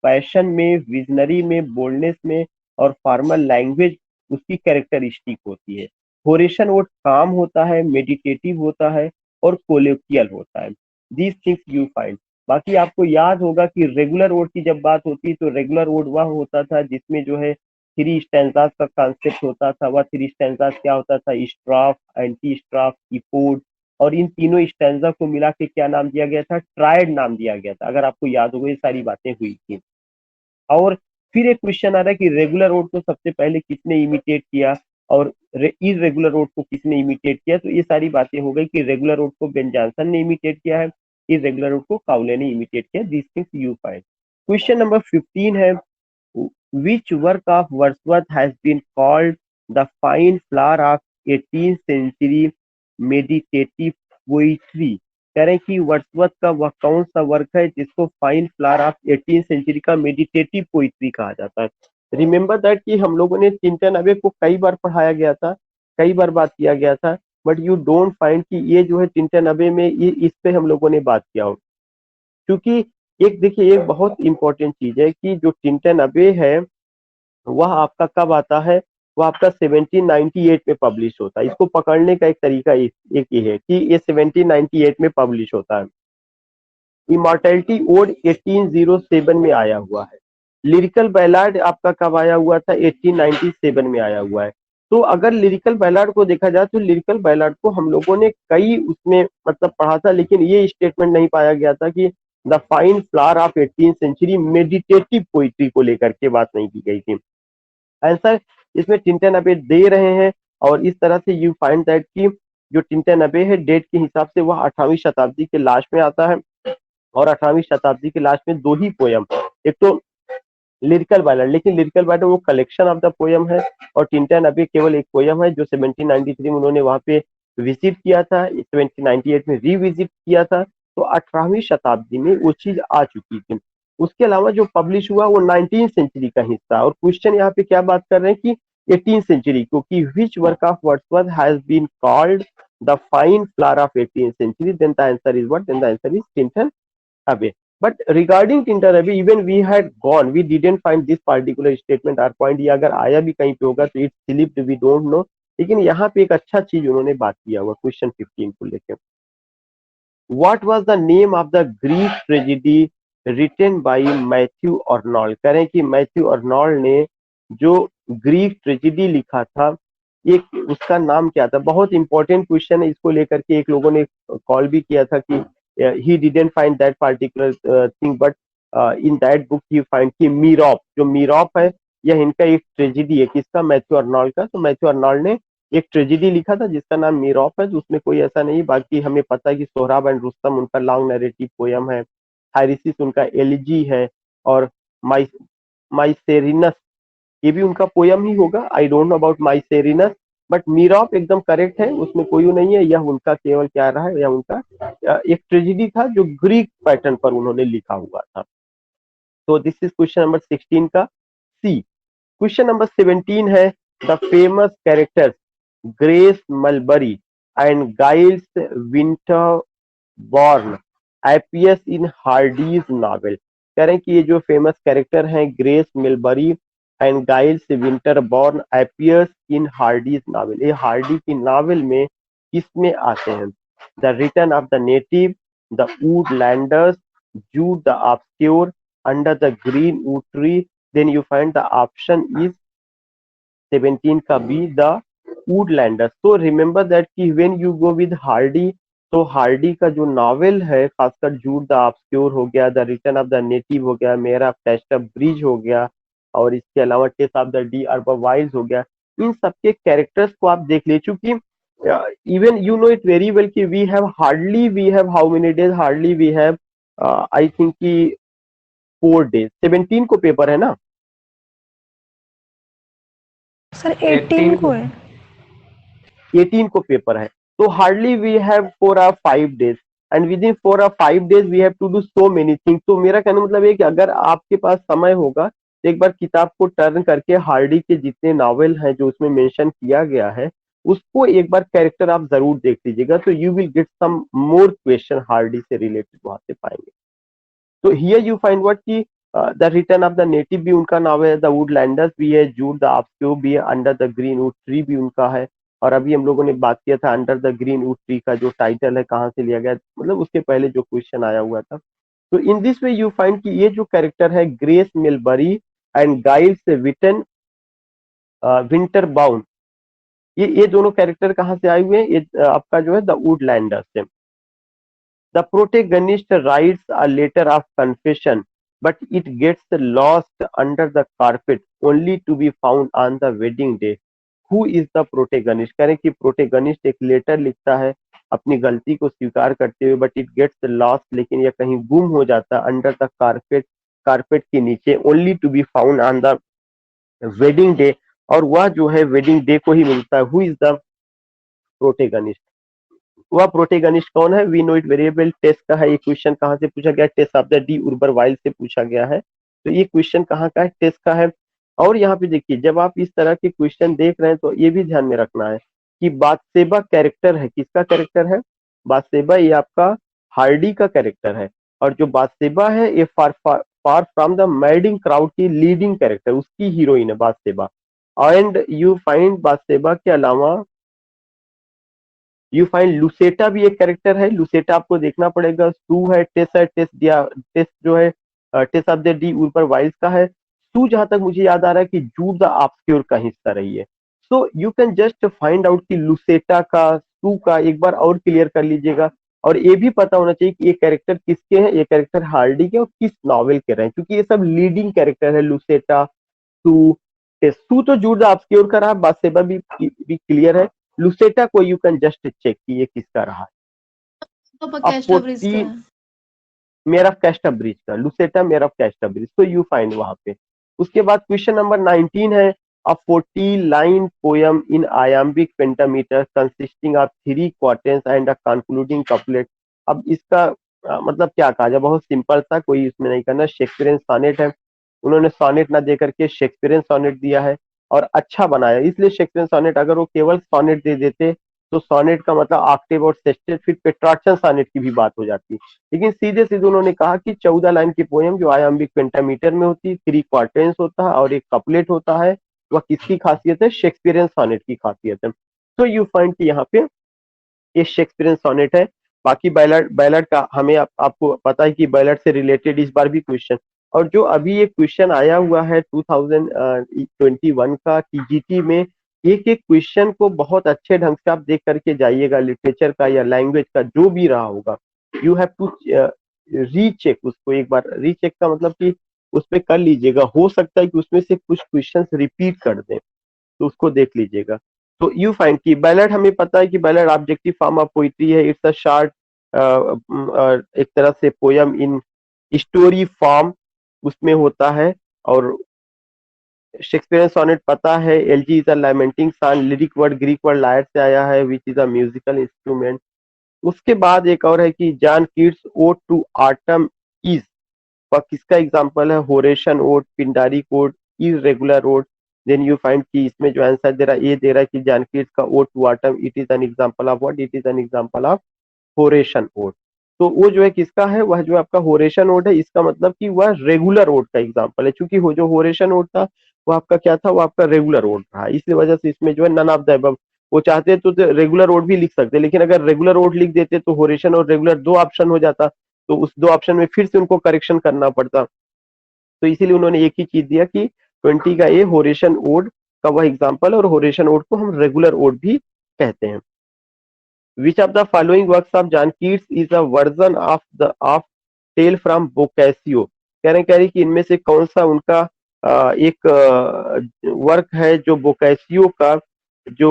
[SPEAKER 1] पैशन में, विजनरी में, बोल्डनेस में और फॉर्मल लैंग्वेज उसकी कैरेक्टरिस्टिक होती है। होरेशन वर्ड काम होता है, मेडिटेटिव होता है और कोलोकियल होता है। These things you find. बाकी आपको याद होगा कि रेगुलर वर्ड की जब बात होती है तो रेगुलर वर्ड वह होता था जिसमें जो है थ्री स्टैंजास का कॉन्सेप्ट होता था। वह थ्री स्टैंजास क्या होता था, स्ट्राफ, एंटी स्ट्राफ, इपोड, और इन तीनों स्टैंजा को मिला के क्या नाम दिया गया था, ट्रायड नाम दिया गया था। अगर आपको याद होगा ये सारी बातें हुई थी। और फिर एक क्वेश्चन आ रहा है कि रेगुलर रोड को सबसे पहले किसने इमिटेट किया और इरेगुलर रोड को किसने इमिटेट किया। तो ये सारी बातें हो गई कि रेगुलर रोड को बेन जॉनसन ने इमिटेट किया है, इरेगुलर रूट को काउले ने इमिटेट किया। This things you find. Question number 15 है, which work of Wordsworth has been called the fine flower of 18th century meditative poetry? कह रहे हैं कि वर्ड्सवर्थ का वह कौन सा वर्क है जिसको fine flower of 18th century का मेडिटेटिव पोइट्री कहा जाता है। रिमेंबर दैट कि हम लोगों ने चिंतन अबे को कई बार पढ़ाया गया था, कई बार बात किया गया था, बट यू डोंट फाइंड कि ये जो है चिंतन अबे में ये इस पे हम लोगों ने बात किया हो। क्योंकि एक देखिए एक बहुत इंपॉर्टेंट चीज है कि जो चिंतन अबे है वह आपका कब आता है, वह आपका 1798 में पब्लिश होता है। इसको पकड़ने का एक तरीका एक ये है कि ये 1798 में पब्लिश होता है। इमॉर्टैलिटी ओड 1807 में आया हुआ है। लिरिकल बैलार्ड आपका कब आया हुआ था, 1897 में आया हुआ है। तो अगर लिरिकल बैलार्ड को देखा जाए तो लिरिकल बैलार्ड को हम लोगों ने कई उसमें मतलब पढ़ा था, लेकिन ये स्टेटमेंट नहीं पाया गया था कि the fine flower of 18th century meditative poetry को लेकर के बात नहीं की गई थी। आंसर इसमें टिंटन अबे दे रहे हैं और इस तरह से यू फाइंड दैट कि जो टिंटन अबे है डेट के हिसाब से वह 18वीं शताब्दी के लास्ट में आता है और 18वीं शताब्दी के लास्ट में दो ही पोयम, एक तो लिरिकल बैलार्ड, लेकिन लिरिकल बैलार्ड वो कलेक्शन ऑफ द पोयम है और टिंटन अबे केवल एक पोयम है जो 1793 में उन्होंने वहां पे विजिट किया था, 1798 में रिविजिट किया था। तो 18वीं शताब्दी में वो चीज आ चुकी थी। उसके अलावा जो पब्लिश हुआ वो 19th सेंचुरी का हिस्सा। और क्वेश्चन यहाँ पे क्या बात कर रहे हैं कि 18th सेंचुरी, क्योंकि which work of Wordsworth has been called the fine flower of 18th century, then the answer is what, then the answer is Tintern Abbey. But regarding Tintin Abbey, even we had gone, we didn't find this particular statement or point। ये अगर आया भी कहीं पे होगा तो it's slipped, we don't know. लेकिन यहाँ पे एक अच्छा चीज उन्होंने बात किया हुआ क्वेश्चन 15 को लेकर। What was the name of the Greek tragedy written by Matthew Arnold? कह रहे हैं कि मैथ्यू अर्नोल्ड ने जो ग्रीक ट्रेजिडी लिखा था एक उसका नाम क्या था। बहुत इंपॉर्टेंट क्वेश्चन है, इसको लेकर के एक लोगों ने कॉल भी किया था कि he didn't find that particular thing, but in that book he find कि मीरॉप, जो मीरॉप है यह इनका एक ट्रेजिडी है, किसका, मैथ्यू अर्नोल्ड का। तो मैथ्यू अर्नोल्ड ने एक ट्रेजिडी लिखा था जिसका नाम मीरॉप है। तो उसमें कोई ऐसा नहीं, बाकी हमें पता है कि सोहराब एंड रुस्तम उनका लॉन्ग नैरेटिव पोयम है, हाइरिसिस उनका एलिजी है और माइसेरिनस ये भी उनका पोयम ही होगा। I don't know about Mycerinus, but Merope एकदम करेक्ट है, उसमें कोई नहीं है। यह उनका केवल क्या रहा है, यह उनका एक ट्रेजिडी था जो ग्रीक पैटर्न पर उन्होंने लिखा हुआ था। तो दिस इज क्वेश्चन नंबर 16 का सी। क्वेश्चन नंबर 17 है, the famous characters Grace Melbury and Giles Winterborne appears in Hardy's novel. कह रहे हैं कि ये जो फेमस कैरेक्टर हैं Grace Melbury and Giles Winterborne appears in Hardy's novel, ये हार्डी की नॉवेल में किसमें आते हैं? The return of the native, the Woodlanders, Jude the obscure, under the greenwood tree. Then you find the option is 17 का B, the Woodlanders. तो remember that कि when you go with Hardy, तो Hardy का जो novel है खासकर जूड the obscure हो गया, the return of the native हो गया, मेरा टेस्ट ऑफ ब्रिज हो गया और इसके अलावा टेस्ट ऑफ द डी अर्बवाइज हो गया। इन सबके कैरेक्टर्स को आप देख ले, चूंकि even you know it very well कि we have how many days, hardly we have I think कि 4 डेज। 17 को पेपर है ना
[SPEAKER 5] सर 18 को है,
[SPEAKER 1] 18 को पेपर है, तो hardly we have 4 or 5 days and within 4 or 5 days we have to do so many things. तो मेरा कहने मतलब है कि अगर आपके पास समय होगा तो एक बार किताब को टर्न करके हार्डी के जितने नॉवेल हैं जो उसमें मेंशन किया गया है उसको एक बार कैरेक्टर आप जरूर देख लीजिएगा, तो you will get some more question Hardy से रिलेटेड वहां से पाएंगे। तो हियर यू फाइंड व्हाट की the return of the native भी उनका नाम है, द वुडलैंडर्स भी है, जूड द ऑब्स्क्योर भी है, under the greenwood tree भी उनका है। और अभी हम लोगों ने बात किया था under the greenwood tree का जो टाइटल है कहाँ से लिया गया, मतलब उसके पहले जो क्वेश्चन आया हुआ था। तो इन दिस वे यू फाइंड कि ये जो कैरेक्टर है ग्रेस मिलबरी एंड गाइल्स विटन विंटरबाउंड, ये दोनों कैरेक्टर कहाँ से आए हुए हैं? ये आपका जो है द वुडलैंडर्स से। The protagonist writes a letter of confession but it gets lost under the carpet only to be found on the wedding day. Who is the protagonist? कह रहे हैं कि प्रोटेगनिस्ट एक लेटर लिखता है अपनी गलती को स्वीकार करते हुए, बट इट गेट्स लॉस्ट, लेकिन यह कहीं गुम हो जाता अंडर द कारपेट के नीचे, only to be found on the wedding day, और वह जो है वेडिंग डे को ही मिलता है। Who is the protagonist? वह प्रोटेगनिस्ट कौन है? वी नो इट वेरिएबल टेस्ट का है। ये क्वेश्चन कहाँ से पूछा गया? Tess of the D'Urbervilles से पूछा गया है। तो ये क्वेश्चन कहाँ का है? टेस्ट का है। और यहाँ पे देखिए, जब आप इस तरह के क्वेश्चन देख रहे हैं तो ये भी ध्यान में रखना है कि बातसेबा कैरेक्टर है। किसका कैरेक्टर है? बातसेबा ये आपका हार्डी का कैरेक्टर है, और जो बातसेबा है ये far from the madding crowd की लीडिंग कैरेक्टर, उसकी हीरोइन है बातसेबा। एंड यू फाइंड बातसेबा के अलावा यू फाइंड लुसेटा भी एक कैरेक्टर है। लुसेटा आपको देखना पड़ेगा। सू है, टेस्ट दिया, टेस्ट जो है टेस्ट ऑफ द डी ऊपर वाइल्ड का है। सू जहां तक मुझे याद आ रहा है कि जूड द ऑब्सक्योर का हिस्सा रही है। So you can just find out कि लुसेटा का, सू का एक बार और क्लियर कर लीजिएगा। और ये भी पता होना चाहिए कि ये कैरेक्टर किसके हैं। ये कैरेक्टर हार्डी के और किस नॉवेल के रहे हैं, क्योंकि ये सब लीडिंग कैरेक्टर है। लुसेटा, सू, सू तो जूड द ऑब्सक्योर का रहा, बातसेबा भी क्लियर है। लुसेटा को यू कैन जस्ट चेक कि ये किसका रहा है।
[SPEAKER 4] तो
[SPEAKER 1] अब
[SPEAKER 4] कैस्टा ब्रिज का
[SPEAKER 1] 14
[SPEAKER 4] है।
[SPEAKER 1] मेयर ऑफ कैस्टा ब्रिज का, Lucetta mayor of Casterbridge, तो यू फाइंड वहां पे। उसके बाद क्वेश्चन नंबर 19 है, a 40 line poem in iambic pentameter consisting of 3 quatrains and a concluding couplet. अब इसका मतलब क्या कहा जाए? बहुत सिंपल सा, कोई इसमें नहीं करना। शेक्सपियरियन सॉनेट है, उन्होंने सॉनेट ना दे करके शेक्सपियरियन सॉनेट दिया है और अच्छा बनाया, इसलिए शेक्सपियरियन सॉनेट। अगर वो केवल सॉनेट दे देते तो सॉनेट का मतलब ऑक्टेव और सेस्टेट, फिर पेट्रार्चन सॉनेट की भी बात हो जाती। लेकिन सीधे सीधे उन्होंने कहा कि 14 लाइन की पोयम जो आयाम्बिक पेंटामीटर में होती है, 3 क्वार्टेंस होता है और एक कपलेट होता है, वह किसकी खासियत है? शेक्सपियरियन सॉनेट की खासियत है। तो यू फाइंड कि यहाँ पे ये शेक्सपियरियन सॉनेट है। बाकी बैलड का हमें आपको पता है कि बैलड से रिलेटेड इस बार भी क्वेश्चन, और जो अभी ये क्वेश्चन आया हुआ है 2021 का टीजीटी में, एक एक क्वेश्चन को बहुत अच्छे ढंग से आप देख करके जाइएगा। लिटरेचर का या लैंग्वेज का जो भी रहा होगा, यू हैव टू रीचेक उसको एक बार। रीचेक का मतलब कि उस पर कर लीजिएगा, हो सकता है कि उसमें से कुछ क्वेश्चन रिपीट कर दें, तो उसको देख लीजिएगा। तो यू फाइंड कि बैलड, हमें पता है कि ballad objective form of poetry है। इट्स अ शॉर्ट एक तरह से पोयम इन स्टोरी फॉर्म उसमें होता है। और शेक्सपियरियन सोनेट पता है, elegy is a lamenting song, lyric word Greek word lyre से आया है, which is a musical instrument. उसके बाद एक और है कि John Keats ode to autumn is, वह किसका एग्जाम्पल है? Horatian ode, Pindaric ode, irregular ode. Then you find कि इसमें जो आंसर दे रहा है, ये दे रहा है कि जॉन कीट्स का ode to autumn, it is an example of what? It is an example of Horatian ode. तो वो जो है किसका है? वह जो आपका होरेशन ओड है, इसका मतलब कि वह रेगुलर ओड का एग्जाम्पल है, क्योंकि वो जो होरेशन ओड था वो आपका क्या था? वो आपका रेगुलर ओड था। इसलिए वजह से इसमें जो है नन ऑफ द अबव। वो चाहते तो रेगुलर ओड भी लिख सकते, लेकिन अगर रेगुलर ओड लिख देते तो होरेशन और रेगुलर दो ऑप्शन हो जाता, तो उस दो ऑप्शन में फिर से उनको करेक्शन करना पड़ता। तो इसीलिए उन्होंने एक ही चीज दिया कि 20 का ए होरेशन ओड का वह एग्जाम्पल, और होरेशन ओड को हम रेगुलर ओड भी कहते हैं। Which of the following works of John Keats is a version of the of Tale from Boccaccio? कह रहे कि इनमें से कौन सा उनका एक वर्क है जो बोकैसियो का, जो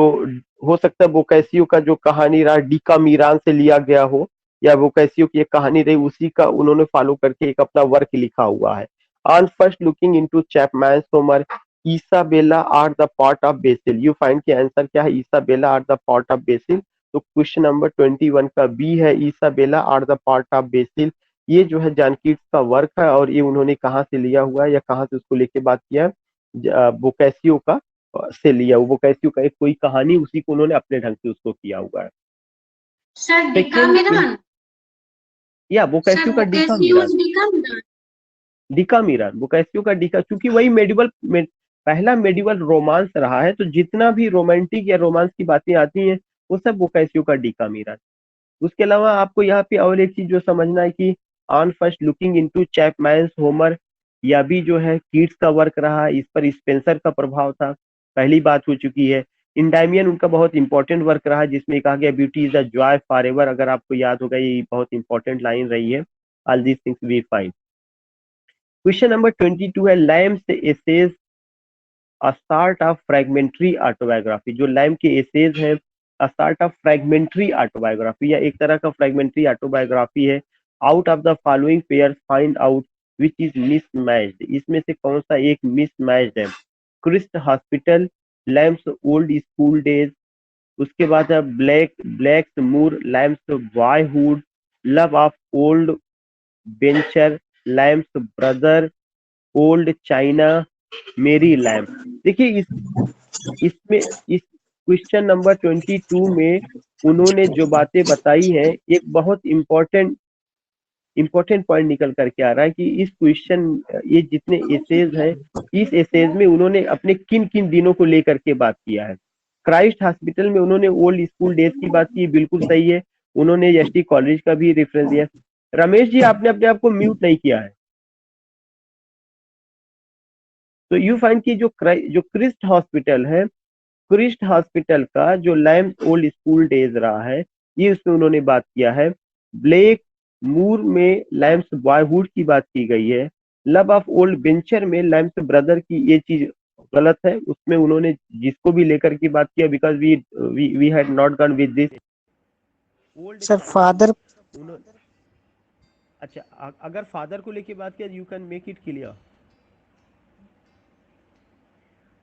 [SPEAKER 1] हो सकता है बोकैसियो का जो कहानी रहा डिकामीरान से लिया गया हो, या बोकैसियो की एक कहानी रही उसी का उन्होंने फॉलो करके एक अपना वर्क लिखा हुआ है। On first looking into Chapman's Homer, Isabella or the pot of basil. You find कि आंसर क्या है? Isabella or the pot of basil. तो क्वेश्चन नंबर 21 का बी है, Isabella or the part of basil. ये जो है जॉन कीट्स का वर्क है, और ये उन्होंने कहाँ से लिया हुआ है या कहाँ से उसको लेके बात किया है? बोकैसियो का से लिया। वो बोकैसियो का एक कोई कहानी, उसी को उन्होंने अपने ढंग से उसको किया हुआ है।
[SPEAKER 4] सर डिकामीरान,
[SPEAKER 1] या बोकैसियो का डिकामीरान, बोकैसियो का डिका, क्योंकि वही मेडिवल पहला मेडिवल रोमांस रहा है, तो जितना भी रोमांटिक या रोमांस की बातें आती हैं वो सब बोकैसियो का डिकामीरान। उसके अलावा आपको यहाँ पे और एक चीज जो समझना है कि on first looking into Chapman's Homer, यह भी जो है कीट्स का वर्क रहा, इस पर स्पेंसर का प्रभाव था, पहली बात हो चुकी है। इंडायमियन उनका बहुत इंपॉर्टेंट वर्क रहा, जिसमें कहा गया beauty is a joy for ever. अगर आपको याद होगा, ये बहुत इंपॉर्टेंट लाइन रही है। All these things we find. Question number 22 है, Lamb's essays a sort of fragmentary autobiography. जो लैम के एसेज हैं sort of fragmentary autobiography या एक तरह का fragmentary autobiography है. Out of the following pairs find out which is mismatched. इसमें से कौन सा एक mismatched है? Christ hospital, Lamb's old school days, उसके बाद है Blakesmoor, Lamb's boyhood, love of old venture, Lamb's brother, old China, Mary Lamb. देखिए इसमें इस क्वेश्चन नंबर 22 में उन्होंने जो बातें बताई हैं, एक बहुत इंपॉर्टेंट पॉइंट निकल करके आ रहा है कि इस क्वेश्चन, ये जितने एसेज हैं, इस एसेज में उन्होंने अपने किन किन दिनों को लेकर के बात किया है. क्राइस्ट हॉस्पिटल में उन्होंने ओल्ड स्कूल डेज की बात की, बिल्कुल सही है. उन्होंने एसटी कॉलेज का भी रेफरेंस दिया. रमेश जी, आपने अपने आप को म्यूट नहीं किया है. तो यू फाइंड कि जो क्रिस्ट हॉस्पिटल है, क्रिस्ट हॉस्पिटल का जो लैम्स ओल्ड स्कूल डेज रहा है, ये उसमें उन्होंने बात किया है. ब्लेक मूर में लैम्स बॉयहुड की बात की गई है. लव ऑफ ओल्ड वेंचर में लैम्स ब्रदर की ये चीज गलत है. उसमें उन्होंने जिसको भी लेकर की बात किया, because we had not gone with this old
[SPEAKER 6] sir father.
[SPEAKER 1] अच्छा, अगर फादर को लेके बात किया, you can make it clear.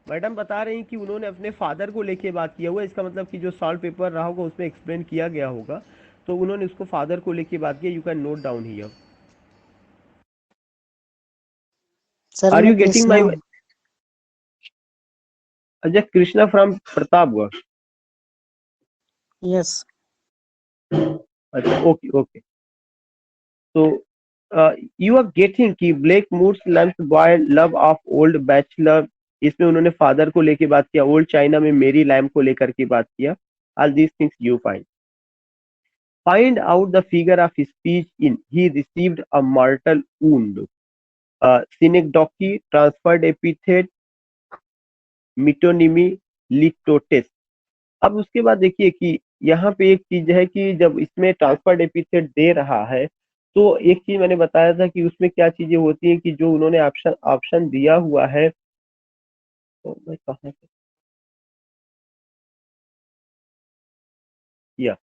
[SPEAKER 1] Madam बता रही कि उन्होंने अपने फादर को लेके बात किया हुआ, इसका मतलब कि जो सॉल्व पेपर रहा होगा उसमें एक्सप्लेन किया गया होगा, तो उन्होंने उसको फादर को लेके बात किया. You can note down here.
[SPEAKER 6] Sir
[SPEAKER 1] are
[SPEAKER 6] मैं
[SPEAKER 1] यू गेटिंग माय?
[SPEAKER 6] कृष्णा.
[SPEAKER 1] अच्छा, कृष्णा फ्रॉम प्रतापगढ़.
[SPEAKER 6] यस.
[SPEAKER 1] अच्छा, ओके ओके. तो यू आर गेटिंग कि Blakesmoor Lamb's boy, love of old bachelor, इसमें उन्होंने फादर को लेके बात किया. ओल्ड चाइना में मेरी लैम को लेकर के बात किया. All these things you find. Find out the figure of speech in he received a mortal wound. Synecdoche, transferred epithet, metonymy, litotes. अब उसके बाद देखिए कि यहाँ पे एक चीज है कि जब इसमें ट्रांसफर्ड एपिथेट दे रहा है, तो एक चीज मैंने बताया था कि उसमें क्या चीजें होती हैं कि जो उन्होंने ऑप्शन दिया हुआ है, तो मैं कहाँ से या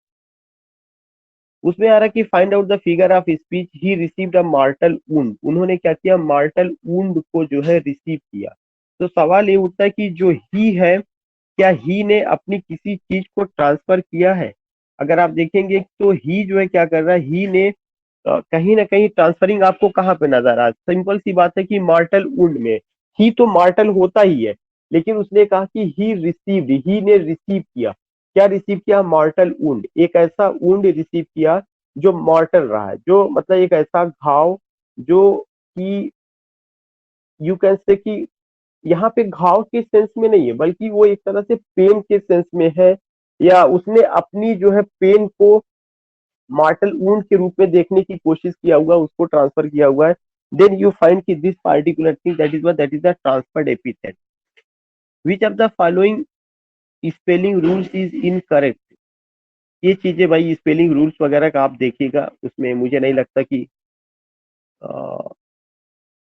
[SPEAKER 1] उसमें आ रहा है कि find out the figure of speech he received a mortal wound. उन्होंने क्या किया? मार्टल वुंड को जो है रिसीव किया. तो सवाल ये उठता है कि जो ही है, क्या ही ने अपनी किसी चीज को ट्रांसफर किया है? अगर आप देखेंगे तो ही जो है क्या कर रहा है, ही ने कहीं ना कहीं ट्रांसफरिंग आपको कहाँ पे नजर आ रहा है? सिंपल सी बात है कि मार्टल वुंड में ही तो मार्टल होता ही है, लेकिन उसने कहा कि ही रिसीव्ड, ही ने रिसीव किया. क्या रिसीव किया? मॉर्टल वुंड. एक ऐसा वुंड रिसीव किया जो मॉर्टल रहा है, जो मतलब एक ऐसा घाव जो कि यू कैन से कि यहाँ पे घाव के सेंस में नहीं है, बल्कि वो एक तरह से पेन के सेंस में है, या उसने अपनी जो है पेन को मॉर्टल वुंड के रूप में देखने की कोशिश किया हुआ, उसको ट्रांसफर किया हुआ है. देन यू फाइंड कि this particular thing that is the transferred epithet. Which of the following spelling rules is incorrect. ये चीजें भाई स्पेलिंग रूल्स वगैरह का आप देखिएगा, उसमें मुझे नहीं लगता कि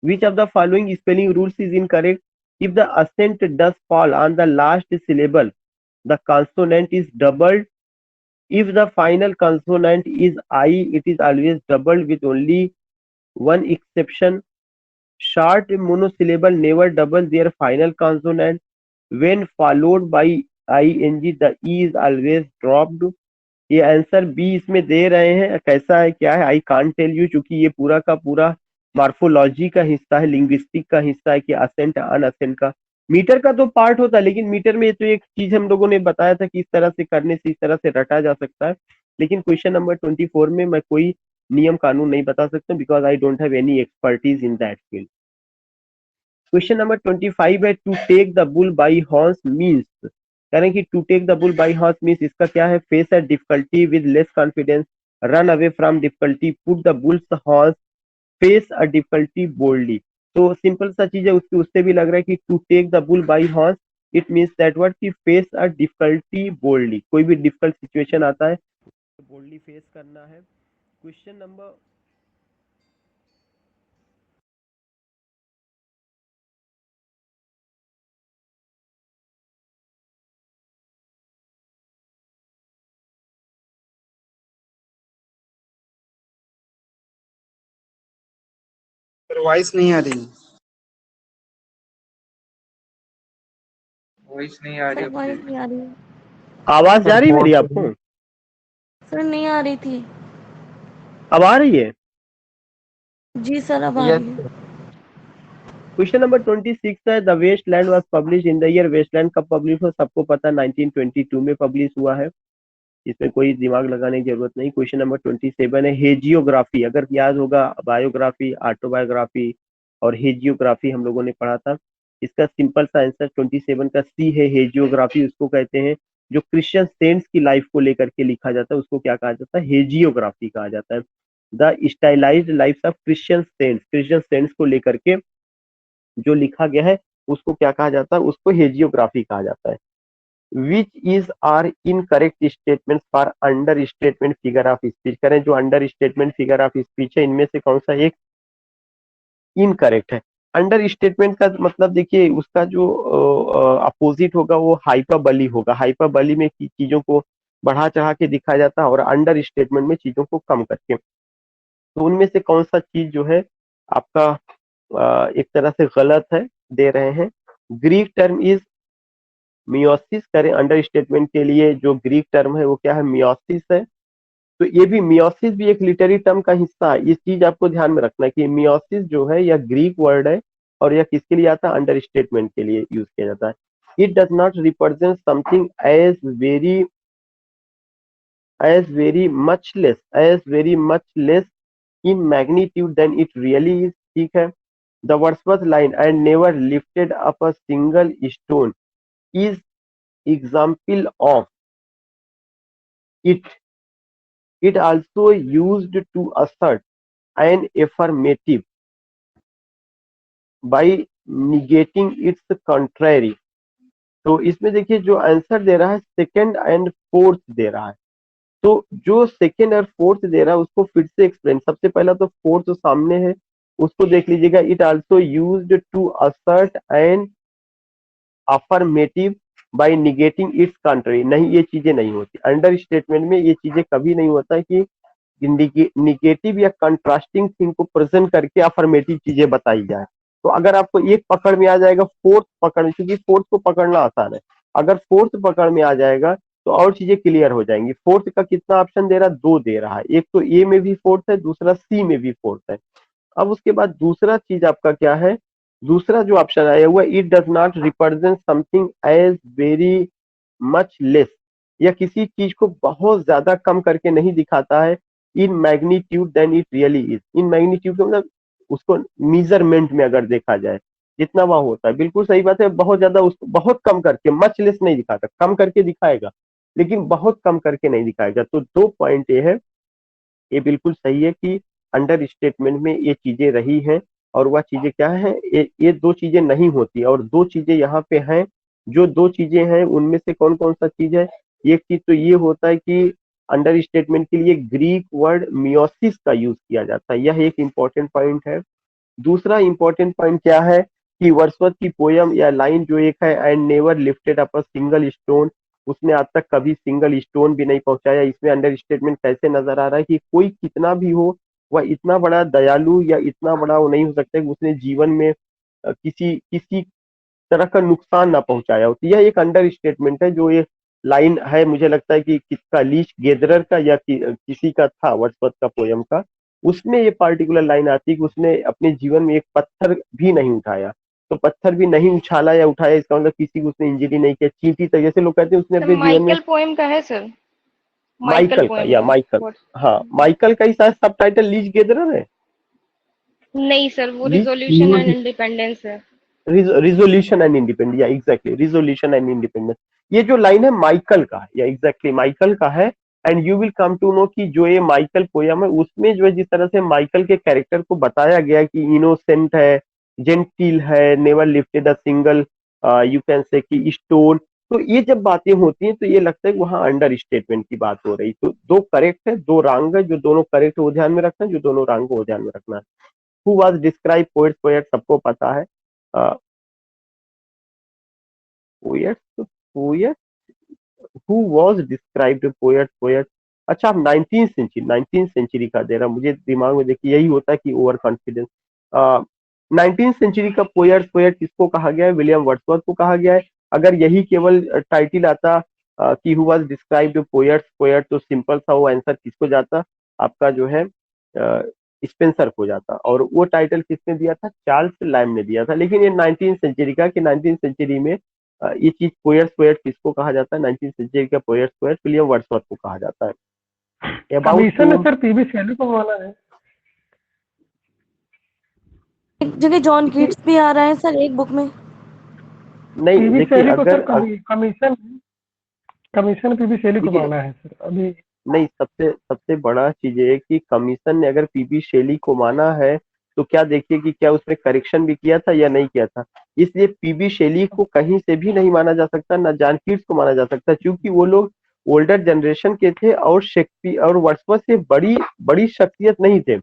[SPEAKER 1] which of the following spelling rules is incorrect? If the accent does fall on the last syllable, the consonant is doubled. If the final consonant is I, it is always doubled with only one exception. Short monosyllable never double their final consonant. When followed by ing, the e is always dropped. ये answer B इसमें दे रहे हैं. कैसा है, क्या है, I can't tell you, क्योंकि ये पूरा का पूरा मार्फोलॉजी का हिस्सा है, लिंग्विस्टिक का हिस्सा है कि असेंट अनअसेंट का. मीटर का तो पार्ट होता है, लेकिन मीटर में तो एक चीज हम लोगों ने बताया था कि इस तरह से करने से इस तरह से रटा जा सकता है. लेकिन क्वेश्चन नंबर 24 में मैं कोई नियम कानून नहीं बता सकता, because I don't have any expertise in that field. Question number 25 है, to take the bull by horns means. कह रहे हैं कि to take the bull by horns means इसका क्या है? Face a difficulty with less confidence, run away from difficulty, put the bulls horns, face a difficulty boldly. तो simple सा चीज है, उससे भी लग रहा है कि to take the bull by horns it means that word कि फेस अ डिफिकल्टी बोल्डली. कोई भी डिफिकल्ट सिचुएशन आता है तो बोल्डली फेस करना है. क्वेश्चन नंबर
[SPEAKER 3] वॉइस नहीं आ रही। वॉइस नहीं आ रही
[SPEAKER 5] सर वॉइस नहीं आ रही है।
[SPEAKER 1] आवाज जा
[SPEAKER 2] सर
[SPEAKER 1] रही है मेरी
[SPEAKER 2] फोर्थ
[SPEAKER 1] आपको?
[SPEAKER 5] सर नहीं आ रही थी।
[SPEAKER 1] अब आ रही है?
[SPEAKER 5] जी सर अब आ
[SPEAKER 2] यस
[SPEAKER 5] रही है।
[SPEAKER 2] सर।
[SPEAKER 1] क्वेश्चन नंबर 26 है, the waste land was publish in the year. Waste land कब पब्लिश हुआ? सबको पता 1922 में पब्लिश हुआ है, इसमें कोई दिमाग लगाने की जरूरत नहीं। क्वेश्चन नंबर 27 है, हेजियोग्राफी। अगर याद होगा, बायोग्राफी, ऑटोबायोग्राफी और हेजियोग्राफी हम लोगों ने पढ़ा था। इसका सिंपल सा आंसर 27 का सी है, हेजियोग्राफी उसको कहते हैं जो क्रिश्चियन सेंट्स की लाइफ को लेकर के लिखा जाता है, उसको क्या कहा जाता है? हेजियोग्राफी कहा जाता है। The stylized life of Christian saints को लेकर के जो लिखा गया है उसको क्या कहा जाता है? उसको हेजियोग्राफी कहा जाता है। Which is are incorrect statement for understatement figure of speech. करें जो understatement figure of speech है, इनमें से कौन सा एक इनकरेक्ट है? अंडर स्टेटमेंट का मतलब देखिए, उसका जो अपोजिट होगा वो हाइपरबली होगा। हाइपरबली में चीजों को बढ़ा चढ़ा के दिखाया जाता है और अंडर स्टेटमेंट में चीजों को कम करके। तो उनमें से कौन सा चीज जो है आपका एक तरह से गलत है, दे रहे हैं। Greek term is meiosis. करें अंडर स्टेटमेंट के लिए जो ग्रीक टर्म है वो क्या है? मियोसिस है। तो ये भी मियोसिस भी एक लिटरेरी टर्म का हिस्सा है। इस चीज आपको ध्यान में रखना है कि मियोसिस जो है यह ग्रीक वर्ड है और यह किसके लिए आता है? अंडर स्टेटमेंट के लिए यूज किया जाता है। It does not represent something as very much less in magnitude than it really is. ठीक है। The Wordsworth line and never lifted up a single stone is example of it. It also used to assert an affirmative by negating its contrary. तो इसमें देखिए जो answer दे रहा है second and fourth दे रहा है। तो जो सेकंड और फोर्थ दे रहा है उसको फिर से एक्सप्लेन। सबसे पहला तो फोर्थ जो सामने है उसको देख लीजिएगा। It also used to assert an affirmative by negating its contrary. नहीं, ये चीजें नहीं होती अंडर स्टेटमेंट में। ये चीजें कभी नहीं होता है कि निगेटिव या कंट्रास्टिंग थिंग को प्रेजेंट करके अफर्मेटिव चीजें बताई जाए। तो अगर आपको एक पकड़ में आ जाएगा, फोर्थ पकड़ में, क्योंकि फोर्थ को पकड़ना आसान है, अगर फोर्थ पकड़ में आ जाएगा तो और चीजें क्लियर हो जाएंगी। फोर्थ का कितना ऑप्शन दे रहा है? दो दे रहा है। एक तो ए में भी फोर्थ है, दूसरा सी में भी फोर्थ है। अब उसके बाद दूसरा चीज आपका क्या है? दूसरा जो ऑप्शन आया हुआ, it does not represent something as very much less. या किसी चीज को बहुत ज्यादा कम करके नहीं दिखाता है in magnitude than it really is. In magnitude मतलब उसको मेजरमेंट में अगर देखा जाए जितना वह होता है, बिल्कुल सही बात है। बहुत ज्यादा उसको बहुत कम करके, मच लेस नहीं दिखाता, कम करके दिखाएगा लेकिन बहुत कम करके नहीं दिखाएगा। तो दो पॉइंट ये है, ये बिल्कुल सही है कि अंडर स्टेटमेंट में ये चीजें रही हैं और वह चीजें क्या है? ये दो चीजें नहीं होती और दो चीजें यहाँ पे हैं। जो दो चीजें हैं उनमें से कौन कौन सा चीज है? एक चीज तो ये होता है कि अंडर स्टेटमेंट के लिए ग्रीक वर्ड मियोसिस का यूज किया जाता है, यह एक इंपॉर्टेंट पॉइंट है। दूसरा इंपॉर्टेंट पॉइंट क्या है कि वर्ड्सवर्थ की पोयम या लाइन जो एक है, and never lifted up a single stone, उसने आज तक कभी सिंगल स्टोन भी नहीं पहुंचाया। इसमें अंडर स्टेटमेंट कैसे नजर आ रहा है कि कोई कितना भी हो, वह इतना बड़ा दयालु या इतना बड़ा वो नहीं हो सकता कि उसने जीवन में किसी किसी तरह का नुकसान ना पहुंचाया हो। तो यह एक अंडर स्टेटमेंट है। जो ये लाइन है, मुझे लगता है कि किसका, लीच गेदरर का या किसी का था वर्ड्सवर्थ का पोयम का, उसमें ये पार्टिकुलर लाइन आती है कि उसने अपने जीवन में एक पत्थर भी नहीं उठाया। तो पत्थर भी नहीं उछाला या उठाया, इसका मतलब किसी को उसने इंजरी नहीं किया। चींटी तक, जैसे लोग कहते हैं उसने अपने जीवन में
[SPEAKER 7] माइकल पोएम का है सर।
[SPEAKER 1] माइकल का,
[SPEAKER 7] पोएम
[SPEAKER 1] या
[SPEAKER 7] का
[SPEAKER 1] माइकल, हाँ माइकल का ही शायद सब टाइटल लीच गेदरर है।
[SPEAKER 7] नहीं सर, वो
[SPEAKER 1] लीच
[SPEAKER 7] रिजोल्यूशन एंड इंडिपेंडेंस है।
[SPEAKER 1] रिजोल्यूशन एंड इंडिपेंडेंस, या एग्जैक्टली रिजोल्यूशन एंड इंडिपेंडेंस। ये जो लाइन है माइकल का है, या एग्जैक्टली माइकल का है। And you will come to know कि जो ये माइकल पोयम है उसमें जो है जिस तरह से माइकल के कैरेक्टर को बताया गया है कि इनोसेंट है, जेंटिल है, never lifted a single you can say कि स्टोन। तो ये जब बातें होती हैं तो ये लगता है कि वहां अंडर स्टेटमेंट की बात हो रही। तो दो करेक्ट है, दो रॉन्ग है। जो दोनों करेक्ट है वो ध्यान में रखना है, जो दोनों रॉन्ग है वो ध्यान में रखना है। हु वाज डिस्क्राइब पोएट सबको पता है। Poet poet who was described poet. अच्छा, आप 19th सेंचुरी का दे रहा, मुझे दिमाग में देखिए यही होता है कि ओवर कॉन्फिडेंस। 19th सेंचुरी का पोएट किसको कहा गया है? विलियम वर्ड्सवर्थ को कहा गया है। अगर यही केवल टाइटल आता कि हु वाज डिस्क्राइब्ड पोएट तो सिंपल सा वो आंसर किसको जाता? आपका जो है स्पेंसर को जाता, और वो टाइटल किसने दिया था? चार्ल्स लैम ने दिया था। लेकिन ये 19th सेंचुरी का कि 19th सेंचुरी में ये चीज पोएट किसको कहा जाता है? 19th सेंचुरी का पोएट विलियम वर्ड्सवर्थ को कहा जाता है। About
[SPEAKER 2] commission
[SPEAKER 1] whom-
[SPEAKER 2] sir PB Shelley को माना है।
[SPEAKER 5] एक जगह जॉन कीट्स भी आ रहा है सर एक बुक में।
[SPEAKER 1] नहीं
[SPEAKER 2] पीबी
[SPEAKER 1] देखिए,
[SPEAKER 2] शैली को सर
[SPEAKER 1] अगर
[SPEAKER 2] कमीशन पीबी शैली को
[SPEAKER 1] देखिए,
[SPEAKER 2] माना है सर अभी।
[SPEAKER 1] नहीं, सबसे सबसे बड़ा चीज ये है कि कमीशन ने अगर पीबी शैली को माना है तो क्या देखिए कि क्या उसमें करेक्शन भी किया था या नहीं किया था। इसलिए पीबी शैली को कहीं से भी नहीं माना जा सकता, ना जॉन कीट्स को माना जा सकता, क्योंकि वो लोग ओल्डर जनरेशन के थे और शेक्सपियर और वर्ड्सवर्थ से बड़ी बड़ी शख्सियत नहीं थे।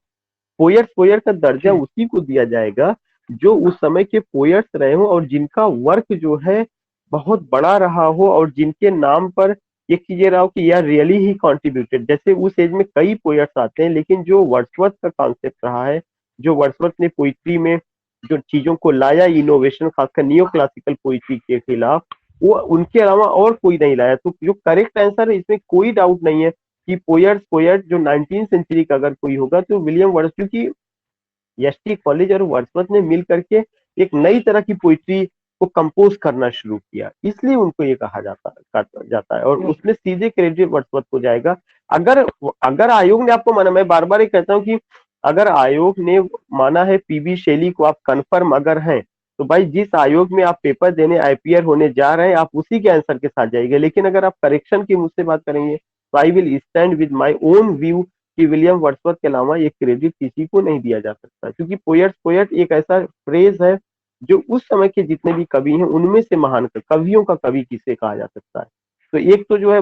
[SPEAKER 1] पोएट का दर्जा उसी को दिया जाएगा जो उस समय के पोएट्स रहे हो और जिनका वर्क जो है बहुत बड़ा रहा हो और जिनके नाम पर ये कीजिए रहा हो कि यार रियली ही कॉन्ट्रीब्यूटेड। जैसे उस एज में कई पोएट्स आते हैं, लेकिन जो वर्ड्सवर्थ का कॉन्सेप्ट रहा है, जो वर्ड्सवर्थ ने पोइट्री में जो चीजों को लाया, इनोवेशन खासकर नियो क्लासिकल पोइट्री के खिलाफ, वो उनके अलावा और कोई नहीं लाया। तो जो करेक्ट आंसर है इसमें कोई डाउट नहीं है कि पोएट जो 19th सेंचुरी का अगर कोई होगा तो विलियम वर्ड्सवर्थ, क्योंकि एसटी कॉलेज और वर्ड्सवर्थ ने मिल करके एक नई तरह की पोइट्री को कंपोज करना शुरू किया, इसलिए उनको ये कहा जाता है और उसमें सीधे क्रेडिट वर्ड्सवर्थ को जाएगा। अगर आयोग ने आपको माना, मैं बार बार ये कहता हूँ कि अगर आयोग ने माना है पीबी शैली को, आप कंफर्म अगर हैं तो भाई जिस आयोग में आप पेपर देने आईपीआर होने जा रहे हैं आप उसी के आंसर के साथ जाइए। लेकिन अगर आप करेक्शन की मुझसे बात करेंगे तो I will stand with my own view कि विलियम वर्ड्सवर्थ के अलावा ये क्रेडिट किसी को नहीं दिया जा सकता, क्योंकि पोएट एक ऐसा फ्रेज है जो उस समय के जितने भी कवि हैं उनमें से महान कवियों का कवि किसे कहा जा सकता है। तो एक तो जो है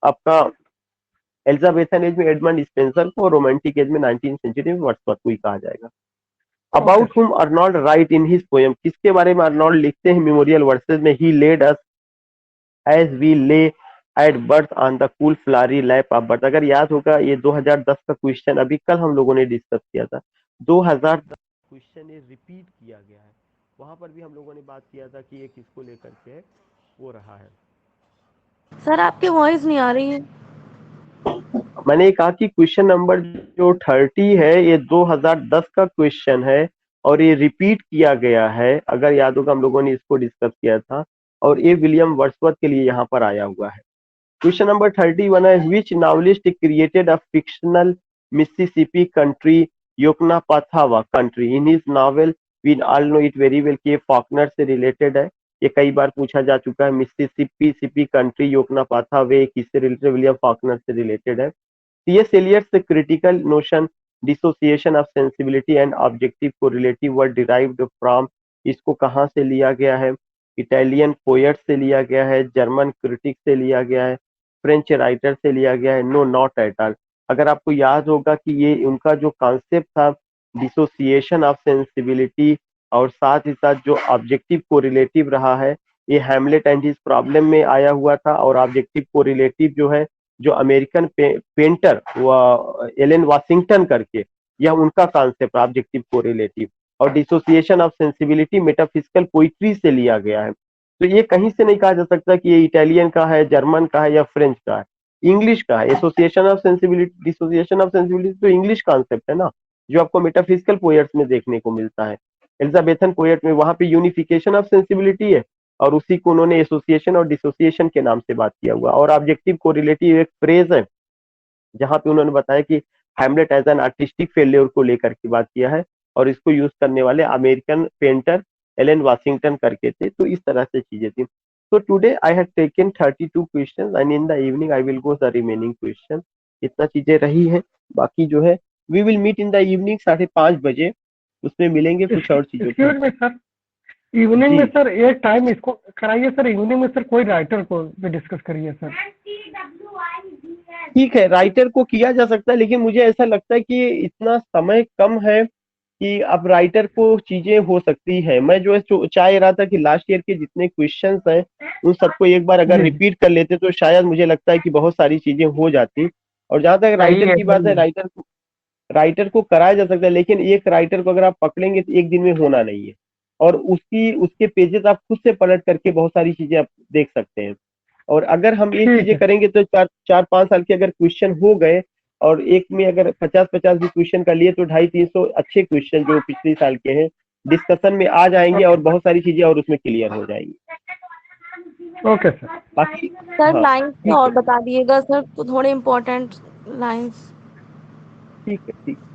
[SPEAKER 1] आपका एलिजाबेथन एज में एडमंड स्पेंसर को और रोमांटिक एज में 19th सेंचुरी में वर्ड्सवर्थ को ही कहा जाएगा। अबाउट हुम Arnold right in his poem, किसके बारे में अर्नोल्ड लिखते हैं मेमोरियल वर्सेस में? ही लेड अस एज वी ले at birth on the cool Phulari lap of birth. अगर याद होगा ये 2010 का क्वेश्चन अभी कल हम लोगों ने डिस्कस किया था, 2010 क्वेश्चन ये रिपीट किया गया है, वहां पर भी हम लोगों ने बात किया था कि ये किसको लेकर के वो रहा है।
[SPEAKER 5] सर आपकी वॉइस नहीं आ रही है।
[SPEAKER 1] मैंने कहा कि क्वेश्चन नंबर जो 30 है ये 2010 का क्वेश्चन है और ये रिपीट किया गया है। अगर याद होगा हम लोगों ने इसको डिस्कस किया था और ये विलियम वर्ड्सवर्थ के लिए यहाँ पर आया हुआ है। क्वेश्चन नंबर 31 है, which novelist created a fictional Mississippi country Yoknapatawpha country in his novel? We all know it very well कि ये फॉकनर से रिलेटेड है, ये कई बार पूछा जा चुका है। मिसिसिपी कंट्री योकनापाथावे किससे रिलेटेड? विलियम फॉकनर से रिलेटेड है। C.S. Eliot's critical notion dissociation of sensibility and objective correlative were derived from, इसको कहाँ से लिया गया है? इटालियन पोएट से लिया गया है, जर्मन क्रिटिक से लिया गया है, फ्रेंच राइटर से लिया गया है? No, not at all. अगर आपको याद होगा कि ये उनका जो कॉन्सेप्ट था डिसोसिएशन ऑफ सेंसिबिलिटी और साथ ही साथ जो ऑब्जेक्टिव कोरिलेटिव रहा है, ये हैमलेट एंड हिज प्रॉब्लम में आया हुआ था। और ऑब्जेक्टिव कोरिलेटिव जो है, जो अमेरिकन पेंटर एलन वाशिंगटन करके, यह उनका कॉन्सेप्ट ऑब्जेक्टिव कोरिलेटिव। और dissociation of sensibility metaphysical poetry से लिया गया है। तो ये कहीं से नहीं कहा जा सकता कि ये इटालियन का है, जर्मन का है या फ्रेंच का है, इंग्लिश का है। Association of sensibility, dissociation of sensibility तो इंग्लिश कॉन्सेप्ट है ना, जो आपको मेटाफिजिकल पोएट्स में देखने को मिलता है। एलिजाबेथन पोएट में वहां पे यूनिफिकेशन ऑफ सेंसिबिलिटी है और उसी को उन्होंने एसोसिएशन और डिसोसिएशन के नाम से बात किया हुआ। और ऑब्जेक्टिव कोरिलेटिव एक फ्रेज है जहां पे उन्होंने बताया कि Hamlet as an artistic failure को लेकर के बात किया है और इसको यूज करने वाले अमेरिकन पेंटर एलन वाशिंगटन करके थे। तो इस तरह से चीजें थी। So today I have taken 32 questions and in the evening I will go the remaining question। इतना चीजें रही है, बाकी जो है we will meet in the evening 5:30 बजे, उसमें मिलेंगे कुछ और चीजों
[SPEAKER 2] एक्सक्यूज मी सर, इवनिंग में सर एक टाइम इसको कराइए सर, इवनिंग में सर कोई राइटर को भी डिस्कस करिए सर।
[SPEAKER 1] ठीक है, राइटर को किया जा सकता है, लेकिन मुझे ऐसा लगता है कि इतना समय कम है कि अब राइटर को चीजें हो सकती है। मैं जो है चाह रहा था कि लास्ट ईयर के जितने क्वेश्चंस हैं उन सबको एक बार अगर रिपीट कर लेते तो शायद मुझे लगता है कि बहुत सारी चीजें हो जाती। और जहां तक राइटर की बात है, राइटर राइटर को कराया जा सकता है, लेकिन एक राइटर को अगर आप पकड़ेंगे तो एक दिन में होना नहीं है। और उसके पेजेस आप खुद से पलट करके बहुत सारी चीजें आप देख सकते हैं। और अगर हम ये
[SPEAKER 2] ठीक
[SPEAKER 1] चीजें
[SPEAKER 2] है।
[SPEAKER 1] करेंगे तो 4-5 साल के अगर क्वेश्चन हो गए, और एक में अगर 50-50 भी क्वेश्चन का लिए, तो 250-300 अच्छे क्वेश्चन जो पिछले साल के हैं डिस्कशन में आ जाएंगे, और बहुत सारी चीजें और उसमें क्लियर हो जाएंगी।
[SPEAKER 2] Okay sir.
[SPEAKER 1] बाकी
[SPEAKER 5] सर
[SPEAKER 1] हाँ,
[SPEAKER 5] लाइंस
[SPEAKER 1] ठीक
[SPEAKER 5] और
[SPEAKER 1] है,
[SPEAKER 5] बता दिएगा सर, तो थोड़े इम्पोर्टेंट लाइंस।
[SPEAKER 1] ठीक है, ठीक है।